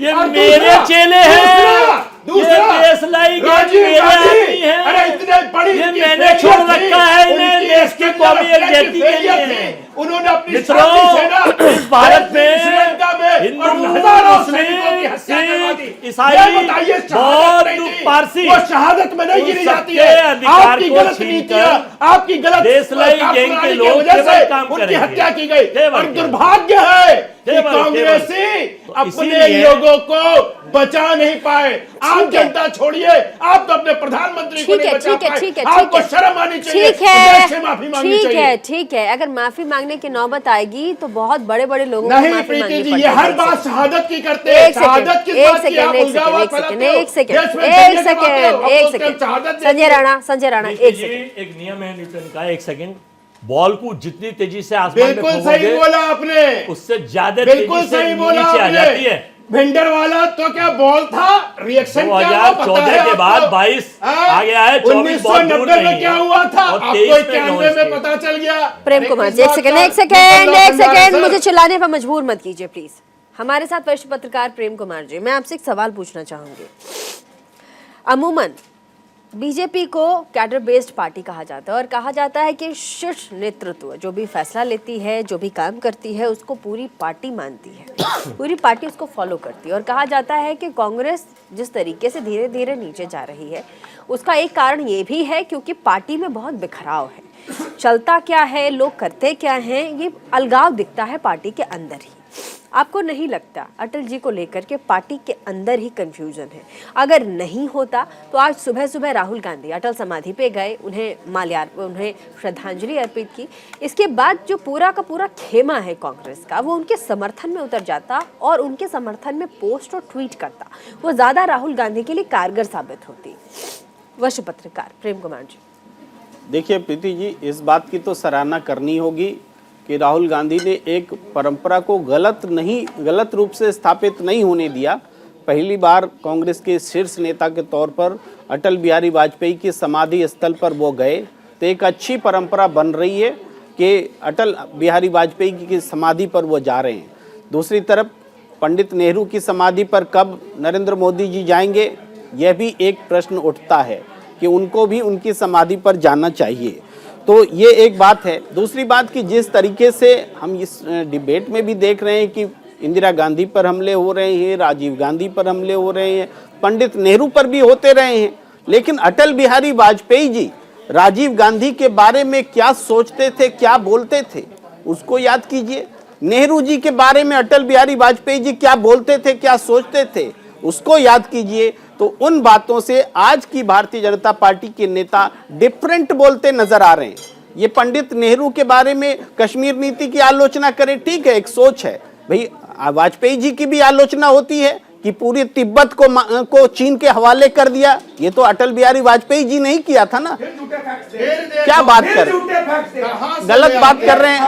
ये मेरे चेले हैं, मैंने छोड़ रखा है इन्हें देश की कौमी एकजुटता के लिए। उन्होंने अपनी मित्रों, इस भारत में हिंदू, मुस्लिम, सिख, ईसाई, बौद्ध, पारसी शहादत में नहीं गिरी जाती है। आपकी गलत नीतियां, आपकी गलत देशलाई गैंग के लोग उनकी हत्या की गई। और दुर्भाग्य है कि कांग्रेसी अपने लोगों को बचा नहीं पाए। आप जनता छोड़िए, आप तो अपने प्रधानमंत्री को नहीं बचा पाए। आपको शर्म आनी चाहिए, माफी मांगनी चाहिए। ठीक है, अगर माफी मांगने की नौबत आएगी तो बहुत बड़े बड़े लोगों को नहीं प्रीति जी, ये हर बात शहादत की करते हैं। शहादत किस बात की? आप उल्गावाद फैलाते हो। एक सेकंड, संजय राणा, एक नियम है न्यूटन का, 1 सेकंड। बॉल को जितनी तेजी से आसमान में बिल्कुल सही बोला आपने, उससे ज्यादा बिल्कुल सही बोला आपने। भिंडर वाला तो क्या बॉल था, रिएक्शन 2014 के बाद 22 आ गया है, 1990 में क्या हुआ था आपको 91 में पता चल गया। प्रेम कुमार जी, एक सेकंड, मुझे चिल्लाने पर मजबूर मत कीजिए प्लीज। हमारे साथ वरिष्ठ पत्रकार प्रेम कुमार जी, मैं आपसे एक सवाल पूछना चाहूंगी। अमूमन बीजेपी को कैडर बेस्ड पार्टी कहा जाता है और कहा जाता है कि शीर्ष नेतृत्व जो भी फैसला लेती है, जो भी काम करती है, उसको पूरी पार्टी मानती है, पूरी पार्टी उसको फॉलो करती है। और कहा जाता है कि कांग्रेस जिस तरीके से धीरे धीरे नीचे जा रही है, उसका एक कारण ये भी है क्योंकि पार्टी में बहुत बिखराव है। चलता क्या है, लोग करते क्या हैं, ये अलगाव दिखता है पार्टी के अंदर ही। आपको नहीं लगता अटल जी को लेकर के पार्टी के अंदर ही कंफ्यूजन है? अगर नहीं होता तो आज सुबह सुबह राहुल गांधी अटल समाधि पे गए, उन्हें श्रद्धांजलि अर्पित की। इसके बाद जो पूरा का पूरा खेमा है कांग्रेस का, वो उनके समर्थन में उतर जाता और उनके समर्थन में पोस्ट और ट्वीट करता, वो ज्यादा राहुल गांधी के लिए कारगर साबित होती। वरिष्ठ पत्रकार प्रेम कुमार जी, देखिए प्रीति जी, इस बात की तो सराहना करनी होगी कि राहुल गांधी ने एक परंपरा को गलत रूप से स्थापित नहीं होने दिया। पहली बार कांग्रेस के शीर्ष नेता के तौर पर अटल बिहारी वाजपेयी की समाधि स्थल पर वो गए, तो एक अच्छी परंपरा बन रही है कि अटल बिहारी वाजपेयी की समाधि पर वो जा रहे हैं। दूसरी तरफ पंडित नेहरू की समाधि पर कब नरेंद्र मोदी जी जाएंगे, यह भी एक प्रश्न उठता है कि उनको भी उनकी समाधि पर जाना चाहिए। तो ये एक बात है। दूसरी बात कि जिस तरीके से हम इस डिबेट में भी देख रहे हैं कि इंदिरा गांधी पर हमले हो रहे हैं, राजीव गांधी पर हमले हो रहे हैं, पंडित नेहरू पर भी होते रहे हैं, लेकिन अटल बिहारी वाजपेयी जी राजीव गांधी के बारे में क्या सोचते थे, क्या बोलते थे, उसको याद कीजिए। नेहरू जी के बारे में अटल बिहारी वाजपेयी जी क्या बोलते थे, क्या सोचते थे, उसको याद कीजिए। तो उन बातों से आज की भारतीय जनता पार्टी के नेता डिफरेंट बोलते नजर आ रहे हैं। ये पंडित नेहरू के बारे में कश्मीर नीति की आलोचना करें, ठीक है, एक सोच है भाई। वाजपेयी जी की भी आलोचना होती है कि पूरी तिब्बत को चीन के हवाले कर दिया, ये तो अटल बिहारी वाजपेयी जी नहीं किया था ना। क्या बात कर, गलत बात कर रहे हैं।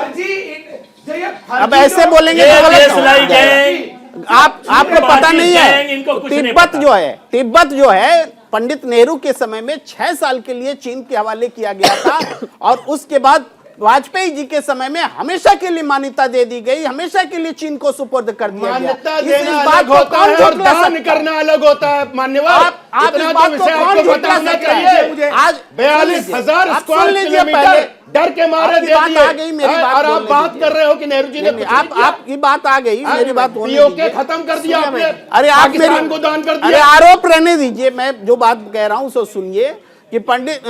अब ऐसे बोलेंगे तो गलत। आपको पता नहीं है, तिब्बत जो है पंडित नेहरू के समय में 6 साल के लिए चीन के हवाले किया गया था और उसके बाद वाजपेयी जी के समय में हमेशा के लिए मान्यता दे दी गई, हमेशा के लिए चीन को सुपुर्द कर दिया गया। मान्यता देना अलग होता है और दान करना अलग होता है। मान्यवर, आप इस बात को कौन बताना चाहिए? आज 42,000 स्क्वायर किलोमीटर डर के मारे दे दिए और आप बात कर रहे हो कि नेहरू जी ने, आपकी बात आ गई, मेरी बात पीओके खत्म कर दिया आपने। अरे आप पाकिस्तान को दान कर दिया। अरे आरोप रहने दीजिए, मैं जो बात कह रहा हूं सो सुनिए कि पंडित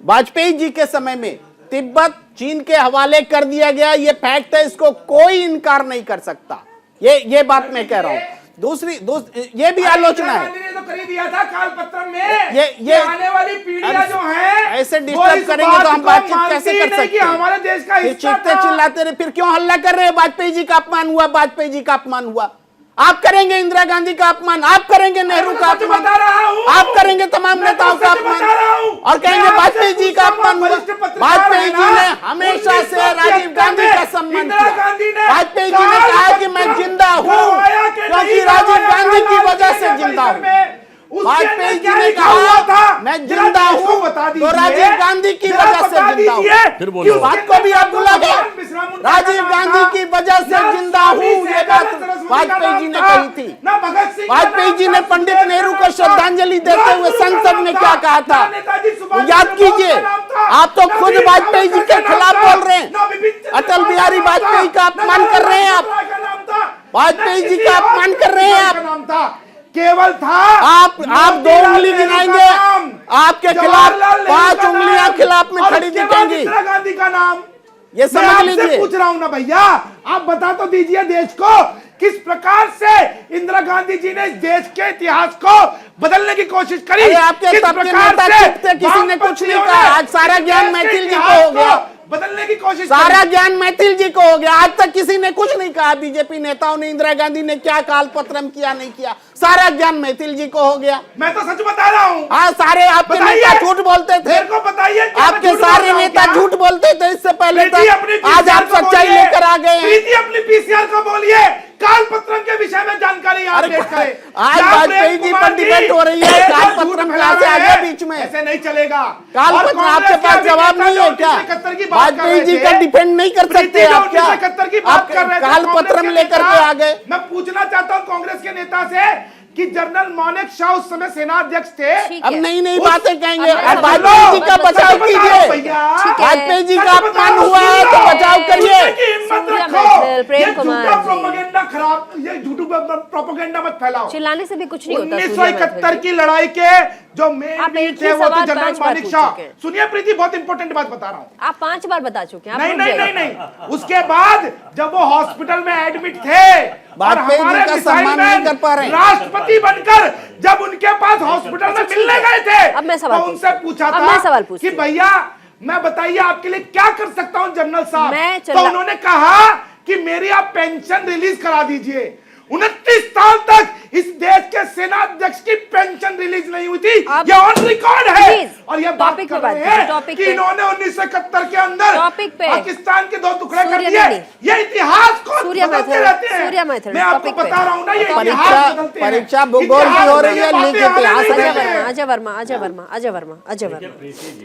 वाजपेयी जी के समय में तिब्बत चीन के हवाले कर दिया गया, ये फैक्ट है, इसको कोई इनकार नहीं कर सकता। ये बात मैं कह रहा हूं। दूसरी ये भी आलोचना है, ने तो कर ही दिया था कालपत्र में। ये आने वाली पीढ़ियां जो हैं ऐसे डिस्टर्ब करेंगे तो हम बातचीत कैसे कर सकते हैं? हमारे देश का फिर हिस्सा चीखते था। चिल्लाते रहे, फिर क्यों हल्ला कर रहे हैं? वाजपेयी जी का अपमान हुआ, वाजपेयी जी का अपमान हुआ। आप करेंगे इंदिरा गांधी का अपमान, आप करेंगे नेहरू का अपमान, आप करेंगे तमाम नेताओं का अपमान और कहेंगे वाजपेयी जी का अपमान हुआ। वाजपेयी जी ने हमेशा से राजीव गांधी का सम्मान किया। वाजपेयी जी ने कहा कि मैं जिंदा हूं क्योंकि राजीव गांधी की वजह से जिंदा हूं। वाजपेयी जी ने कहा मैं जिंदा हूं तो राजीव गांधी की वजह से जिंदा हूं। इस बात को भी आप भुला गए। राजीव गांधी की वजह से जिंदा हूं, ये बात वाजपेयी जी ने कही थी। वाजपेयी जी ने पंडित नेहरू को श्रद्धांजलि देते हुए संसद में क्या कहा था, तो याद कीजिए। आप तो खुद वाजपेयी जी के खिलाफ बोल रहे हैं। अटल बिहारी वाजपेयी का अपमान कर रहे हैं आप, वाजपेयी जी का अपमान कर रहे हैं आप। केवल था आप 2 उंगली गिनाएंगे, आपके खिलाफ 5 उंगलियां खिलाफ में खड़ी दिखेंगी। इंदिरा गांधी का नाम ये समझ लीजिए। पूछ रहा हूं ना भैया, आप बता तो दीजिए देश को किस प्रकार से इंदिरा गांधी जी ने इस देश के इतिहास को बदलने की कोशिश करी। आपके किस प्रकार से किसी ने कुछ नहीं कहा। आज सारा ज्ञान मैथिल जी को हो गया, बदलने की कोशिश सारा ज्ञान मैथिल जी को हो गया। आज तक किसी ने कुछ नहीं कहा। बीजेपी नेताओं ने इंदिरा गांधी ने क्या कालपत्रम किया नहीं किया, सारा ज्ञान मैथिल जी को हो गया। मैं तो सच बता रहा हूँ। हाँ, सारे आपके नेता झूठ बोलते थे। मेरे को बताइए, आपके सारे नेता झूठ बोलते थे इससे पहले तक। आज आप सच्चाई लेकर आ गए हैं। प्रीति अपनी पीसीआर को बोलिए, कालपत्रम के विषय में जानकारी आप पेश करें। आज वाजपेयी जी पर डिबेट हो रही है, कालपत्रम कहां से आ गया बीच में? ऐसे नहीं चलेगा। कालपत्र आपके पास जवाब नहीं है क्या? वाजपेयी जी का डिफेंड नहीं कर सकते आप क्या? आप कालपत्रम लेकर के आ गए। मैं पूछना चाहता हूं कांग्रेस के नेता से कि जनरल मानेक शॉ उस समय सेनाध्यक्ष थे। अब नई नई बातें कहेंगे। अब वाजपेयी जी का बचाव कीजिए। वाजपेयी जी का अपमान हुआ है तो बचाव करिए। ये झूठा प्रोपेगेंडा खराब, ये झूठू प्रोपेगेंडा मत फैलाओ। चिल्लाने से भी कुछ नहीं होता। 1971 की लड़ाई के जो मेन थे वो तो जनरल मानेक शॉ। सुनिए प्रीति, बहुत इंपॉर्टेंट बात बता रहा हूँ। आप 5 बार बता चुके हैं। नहीं। उसके बाद जब वो हॉस्पिटल में एडमिट थे और हमारे का सम्मान नहीं कर पा रहे, राष्ट्रपति बनकर जब उनके पास हॉस्पिटल में मिलने गए थे, अब मैं सवाल तो उनसे पूछा था कि भैया मैं बताइए आपके लिए क्या कर सकता हूं जनरल साहब। तो उन्होंने कहा कि मेरी आप पेंशन रिलीज करा दीजिए। 29 साल तक इस देश के सेनाध्यक्ष की पेंशन रिलीज नहीं हुई थी। ये ऑन रिकॉर्ड है। और ये बात कर रहे हैं कि इन्होंने 1971 के अंदर पाकिस्तान के 2 टुकड़े कर दिए। ये इतिहास को बदलते रहते हैं। मैं आपको बता रहा हूँ ना, ये इतिहास बदलते हैं। परीक्षा भूगोल की हो रही है, लीक इतिहास। अजय वर्मा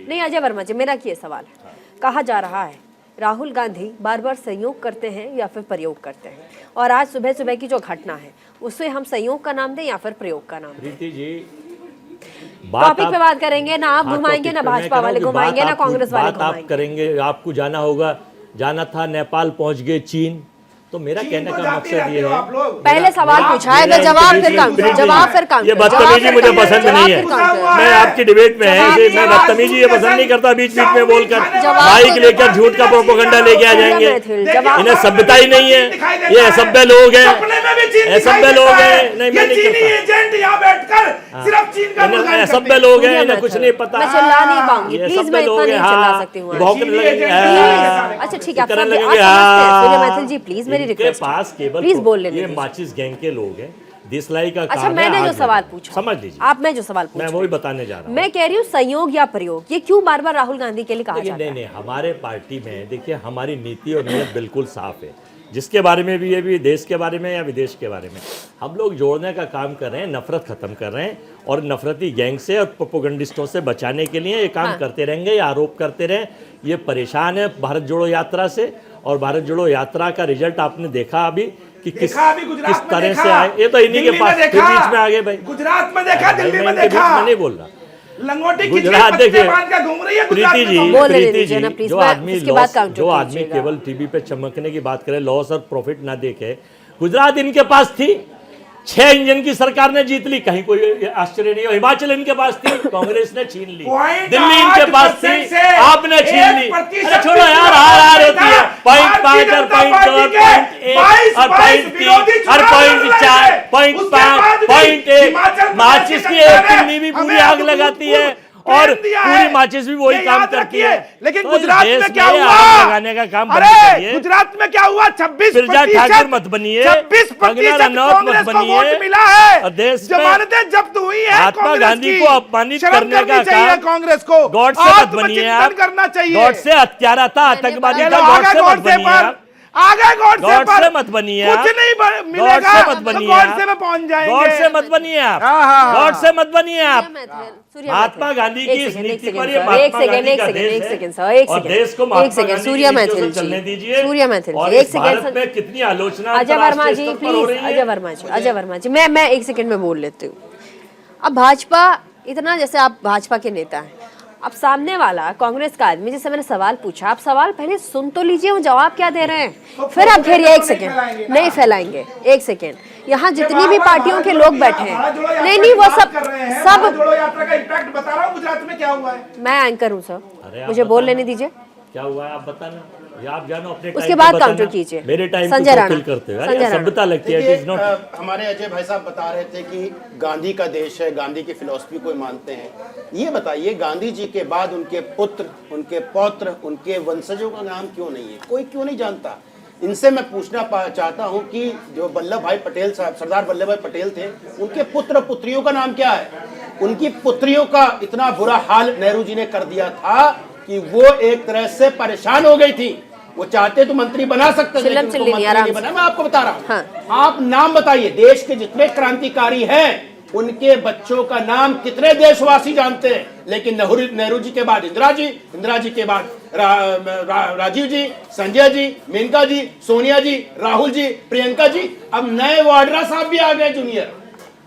नहीं, अजय वर्मा जी, मेरा ये सवाल है। कहा जा रहा है राहुल गांधी बार बार संयोग करते हैं या फिर प्रयोग करते हैं, और आज सुबह सुबह की जो घटना है उससे हम संयोग का नाम दें या फिर प्रयोग का नाम दें? प्रीति जी, टॉपिक पे बात करेंगे ना, आप घुमाएंगे ना भाजपा वाले घुमाएंगे ना कांग्रेस वाले घुमाएंगे। आप करेंगे, आपको जाना होगा, जाना था नेपाल, पहुंच गए चीन। तो मेरा कहने का मकसद ये है, पहले सवाल पूछा है, जवाब फिर काउंटर। ये बदतमीजी मुझे पसंद नहीं है। मैं आपकी डिबेट में है, मैं बदतमीजी ये पसंद नहीं करता, बीच बीच में बोलकर माइक लेकर झूठ का प्रोपेगेंडा लेके आ जाएंगे। इन्हें सभ्यता ही नहीं है, ये असभ्य लोग हैं, असभ्य लोग हैं। नहीं, मैं नहीं करता। असभ्य लोग हैं, इन्हें कुछ नहीं पता। ये असभ्य लोग हैं। भौंकने लगेंगे। अच्छा ठीक है, मैथिल जी प्लीज मेरी रिक्वेस्ट, पास केवल प्लीज बोल लेने ये माचिस गैंग के लोग हैं, दिसलाई का अच्छा, काम है। मैंने जो सवाल पूछा, समझ लीजिए, आप मैं जो सवाल पूछा मैं वही बताने जा रहा हूँ। मैं कह रही हूँ संयोग या प्रयोग, ये क्यों बार बार राहुल गांधी के लिए कहा जाता है? नहीं, हमारे पार्टी में देखिए, हमारी नीति और नीयत बिल्कुल साफ है। जिसके बारे में भी, ये भी देश के बारे में या विदेश के बारे में, हम लोग जोड़ने का काम कर रहे हैं, नफरत खत्म कर रहे हैं, और नफरती गैंग से और प्रोपेगेंडिस्टों से बचाने के लिए ये काम करते रहेंगे, ये आरोप करते रहें। ये परेशान है भारत जोड़ो यात्रा से, और भारत जोड़ो यात्रा का रिजल्ट आपने देखा अभी कि किस तरह से आए। ये तो इन्हीं के पास बीच में आ गए भाई। गुजरात में देखा, दिल्ली में देखा। मैं नहीं बोल रहा, लंगोटी गुजरात देखिए घूम रही है प्रीति जी, जो आदमी केवल केवल टीवी पे चमकने की बात करे, लॉस और प्रॉफिट ना देखे, गुजरात इनके पास थी, 6 इंजन की सरकार ने जीत ली, कहीं कोई आश्चर्य नहीं हो। हिमाचल इनके पास थी, कांग्रेस ने छीन ली। दिल्ली इनके पास थी, आपने छीन ली। अरे छोड़ो यार, हार होती है। 0.5 और 0.1 और 0.3 और 0.4 0.5 0.1 माचिस की एक पिन्नी भी पूरी आग लगाती है और पूरी माचिस भी वही काम करती है। लेकिन तो गुजरात देश में क्या में हुआ? आग लगाने का काम बंद करिए। गुजरात में क्या हुआ? 26% ठाकुर मत बनिए, 26% रनौत मत कांग्रेस को बनिए। वोट मिला है और देश में जमानतें जब्त हुई है। महात्मा गांधी को अपमानित करने का काम कांग्रेस को गॉड से मत बनिए आप, करना चाहिए। गॉड से हत्यारा था, आतंकवादी था, गॉड से मत बनिए आप, आगे गॉड से मत बनिए आप, कुछ नहीं मिलेगा, गॉड से मत बनिए गॉड आप, से में पहुंच जाएंगे। गॉड से मत बनिए आप, गॉड से मत बनिए आप। महात्मा गांधी की इस नीति पर ये महात्मा गांधी का देश है और देश को महात्मा गांधी सूर्या की नीतियों मैथिल से चलने जी, दीजिए। सूर्या मैथिल और जी, एक इस भारत सेकंड। में कितनी आलोचना अजय वर्मा जी अंतर्राष्ट्रीय स्तर पर हो प्लीज, रही है। अजय वर्मा जी मैं 1 सेकंड में बोल लेती हूँ। अब भाजपा इतना, जैसे आप भाजपा के नेता हैं, अब सामने वाला कांग्रेस का आदमी जिससे मैंने सवाल पूछा, आप सवाल पहले सुन तो लीजिए, वो जवाब क्या दे रहे हैं, फिर आप घेरिए। 1 सेकंड नहीं फैलाएंगे, 1 सेकंड। यहाँ जितनी भी पार्टियों के लोग बैठे हैं, नहीं वो सब जोड़ो यात्रा का इम्पैक्ट बता रहा हूँ गुजरात में क्या हुआ है। मैं एंकर हूँ सर, मुझे बोल लेने दीजिए। क्या हुआ है आप बताना, आप जानो अपने उसके टाइम बाद पे काउंटर बताना। कीजिए। मेरे टाइम संजय राणा, करते हो संजय राणा। सभ्यता लगती है। देखिए, It is not- हमारे अजय भाई साहब बता रहे थे कि गांधी का देश है, गांधी की फिलॉसफी को मानते हैं। ये बताइए, गांधी जी के बाद उनके पुत्र, उनके पौत्र, उनके वंशजों का नाम क्यों नहीं है? कोई क्यों नहीं जानता? इनसे मैं पूछना चाहता हूं कि जो वल्लभ भाई पटेल साहब, सरदार वल्लभ भाई पटेल थे, उनके पुत्र पुत्रियों का नाम क्या है? उनकी पुत्रियों का इतना बुरा हाल नेहरू जी ने कर दिया था कि वो एक तरह से परेशान हो गई थी। वो चाहते तो मंत्री बना सकते थे, लेकिन उनको मंत्री नहीं बना। मैं आपको बता रहा हूँ। हाँ। आप नाम बताइए, देश के जितने क्रांतिकारी हैं उनके बच्चों का नाम कितने देशवासी जानते हैं? लेकिन नेहरू जी के बाद इंदिरा जी के बाद राजीव जी, संजय जी, मेनका जी, सोनिया जी, राहुल जी, प्रियंका जी, अब नए वाड्रा साहब भी आ गए जूनियर।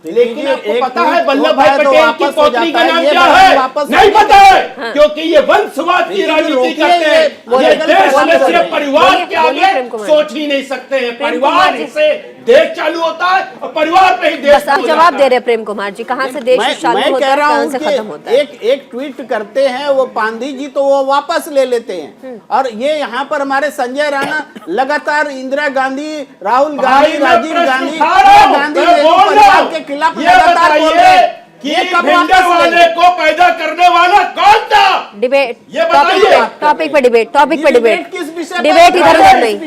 लेकिन आपको पता है वल्लभ भाई पटेल की पौत्री का नाम क्या है? नहीं पता है, क्योंकि ये वंशवाद की राजनीति करते हैं। ये देश में सिर्फ परिवार के आगे सोच ही नहीं सकते हैं। परिवार से देश चालू होता है और परिवार पे ही देश। बस आप जवाब दे रहे प्रेम कुमार जी, कहाँ से देश चालू होता है, कहाँ से खत्म होता है? एक ट्वीट करते हैं वो पांधी जी, तो वो वापस ले लेते हैं। और ये यहाँ पर हमारे संजय राणा लगातार इंदिरा गांधी, राहुल गांधी, राजीव गांधी, गांधी परिवार के खिलाफ लगातार बोल रहे हैं। ये भिंडर वाले को पैदा करने वाला कौन था? डिबेट, ये बताइए। टॉपिक पे डिबेट, टॉपिक पे डिबेट, किस विषय? डिबेट इधर उधर नहीं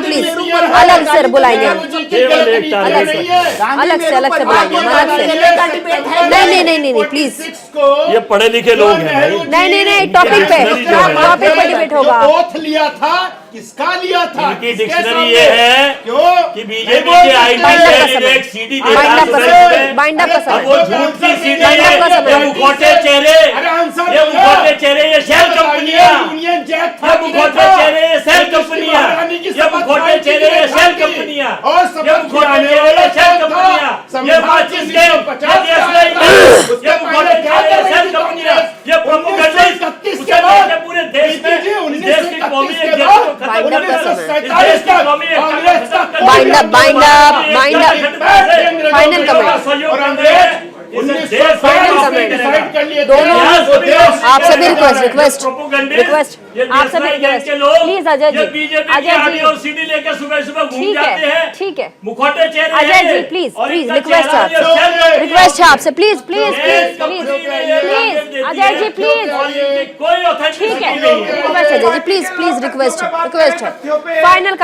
प्लीज, अलग से बुलाएंगे, अलग से बुलाएंगे, नहीं प्लीज। ये पढ़े लिखे लोग हैं। नहीं टॉपिक पे डिबेट होगा। ओथ लिया था, किसका लिया था? इनकी डिक्शनरी ये है क्यों कि बीजेपी के आईटी एक सीडी बाइंड अप का समय, वो झूठ की सीडी है, ये मुखौटे चेहरे, ये शेल कंपनियां, ये मुखौटे चेहरे, ये सेल कंपनियां, ये मुखौटे चेहरे, ये सेल कंपनियां, ये मुखौटे चेहरे, ये सेल कंपनियां, ये माचिस के, ये मुखौटे चेहरे, सेल कंपनियां, ये प्रोपेगेंडिस्ट पूरे देश में देश की कौमी एक फाइनल कमेंट दोनों आपसे भी रिक्वेस्ट आपसे भी request please Ajay ji CD लेकर सुबह सुबह घूम जाते हैं। ठीक है मुखौटे चेहरे अजय जी प्लीज रिक्वेस्ट है आपसे प्लीज अजय जी प्लीज ठीक है request Ajay ji please request है। फाइनल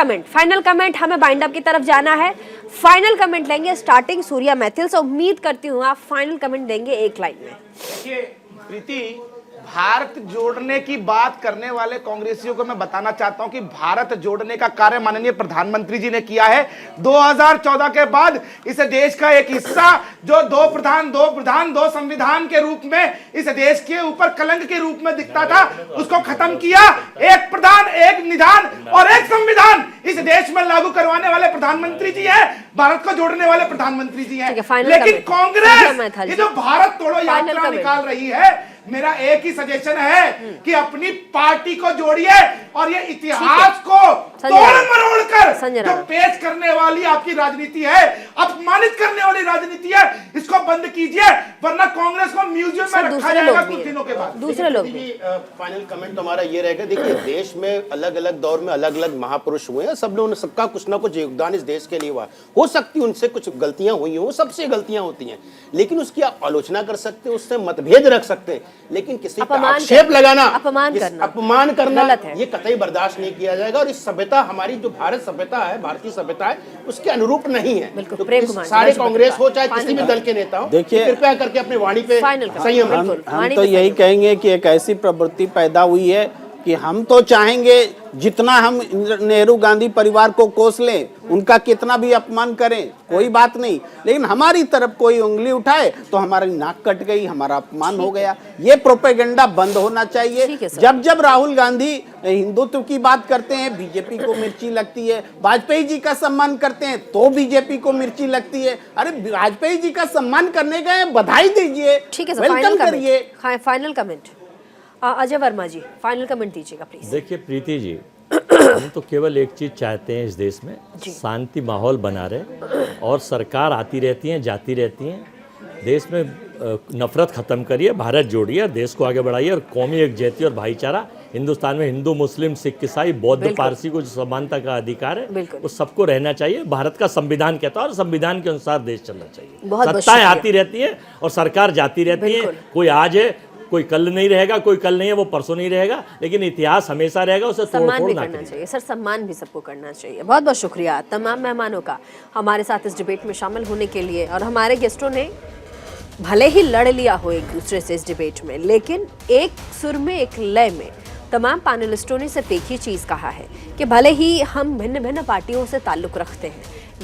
कमेंट हमें बाइंड अप की तरफ जाना है। फाइनल कमेंट लेंगे स्टार्टिंग सूर्या मैथिल से। उम्मीद करती हूँ आप फाइनल कमेंट देंगे एक लाइन में। देखिए प्रीति, भारत जोड़ने की बात करने वाले कांग्रेसियों को मैं बताना चाहता हूं कि भारत जोड़ने का कार्य माननीय प्रधानमंत्री जी ने किया है। 2014 के बाद इस देश का एक हिस्सा जो दो प्रधान दो संविधान के रूप में इस देश के ऊपर कलंक के रूप में दिखता था, उसको खत्म किया। एक प्रधान, एक निधान और एक संविधान इस देश में लागू करवाने वाले प्रधानमंत्री जी हैं, भारत को जोड़ने वाले प्रधानमंत्री जी हैं। लेकिन कांग्रेस ये जो भारत तोड़ो यात्रा निकाल रही है, मेरा एक ही सजेशन है कि अपनी पार्टी को जोड़िए और ये इतिहास को तोड़ मरोड़ कर जो पेश करने वाली आपकी राजनीति है, अपमानित करने वाली राजनीति है, इसको बंद कीजिए, वरना कांग्रेस को म्यूजियम में रखा जाएगा कुछ दिनों के बाद। दूसरे लोग फाइनल कमेंट तो हमारा ये रहेगा, देखिए देश में अलग अलग दौर में अलग अलग महापुरुष हुए हैं, सब लोगों सबका कुछ ना कुछ योगदान इस देश के लिए हुआ। हो सकती है उनसे कुछ गलतियां हुई हो, सबसे गलतियां होती हैं, लेकिन उसकी आप आलोचना कर सकते हैं, उससे मतभेद रख सकते हैं, लेकिन किसी का आक्षेप लगाना, अपमान करना ये कतई बर्दाश्त नहीं किया जाएगा। और इस सभ्यता हमारी जो भारत सभ्यता है, भारतीय सभ्यता है, उसके अनुरूप नहीं है। तो सारे कांग्रेस हो चाहे किसी भी दल के नेता हो, देखिए कृपया करके अपनी वाणी पे संयम। हम तो यही कहेंगे कि एक ऐसी प्रवृत्ति पैदा हुई है कि हम तो चाहेंगे जितना हम नेहरू गांधी परिवार को कोस लें, उनका कितना भी अपमान करें, कोई बात नहीं, लेकिन हमारी तरफ कोई उंगली उठाए तो हमारी नाक कट गई, हमारा अपमान हो गया। ये प्रोपेगेंडा बंद होना चाहिए। जब जब राहुल गांधी हिंदुत्व की बात करते हैं बीजेपी को मिर्ची लगती है, वाजपेयी जी का सम्मान करते हैं तो बीजेपी को मिर्ची लगती है। अरे वाजपेयी जी का सम्मान करने गए, बधाई दीजिए, वेलकम करिए। फाइनल कमेंट अजय वर्मा जी, फाइनल कमेंट दीजिएगा प्लीज। देखिए प्रीति जी, हम तो केवल एक चीज़ चाहते हैं इस देश में, शांति माहौल बना रहे, और सरकार आती रहती हैं जाती रहती हैं, देश में नफरत खत्म करिए, भारत जोड़िए, देश को आगे बढ़ाइए, और कौमी एकजुटता और भाईचारा हिंदुस्तान में हिंदू मुस्लिम सिख ईसाई बौद्ध पारसी को जो समानता का अधिकार है वो सबको रहना चाहिए। भारत का संविधान कहता है और संविधान के अनुसार देश चलना चाहिए। सत्ताएं आती रहती है और सरकार जाती रहती है, कोई आज है कोई कल नहीं रहेगा, कोई कल नहीं है वो परसों नहीं रहेगा, लेकिन इतिहास हमेशा रहेगा, उसे सम्मान भी करना चाहिए। सर सम्मान भी सबको करना चाहिए। बहुत बहुत शुक्रिया तमाम मेहमानों का हमारे साथ इस डिबेट में शामिल होने के लिए। और हमारे गेस्टों ने भले ही लड़ लिया हो एक दूसरे से इस डिबेट में, लेकिन एक सुर में एक लय में तमाम पैनलिस्टों ने सिर्फ एक ही चीज़ कहा है कि भले ही हम भिन्न भिन्न पार्टियों से ताल्लुक़ रखते हैं,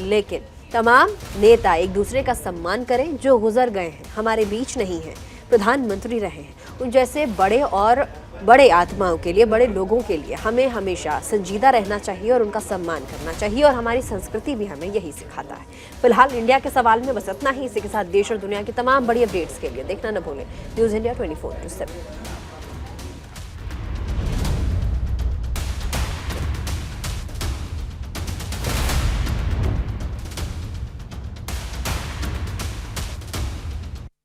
लेकिन तमाम नेता एक दूसरे का सम्मान करें। जो गुजर गए हैं, हमारे बीच नहीं हैं, प्रधानमंत्री रहे हैं, उन जैसे बड़े और बड़े आत्माओं के लिए, बड़े लोगों के लिए हमें हमेशा संजीदा रहना चाहिए और उनका सम्मान करना चाहिए। और हमारी संस्कृति भी हमें यही सिखाता है। फिलहाल इंडिया के सवाल में बस इतना ही। इसी के साथ देश और दुनिया की तमाम बड़ी अपडेट्स के लिए देखना न भूलें न्यूज़ इंडिया 24/7।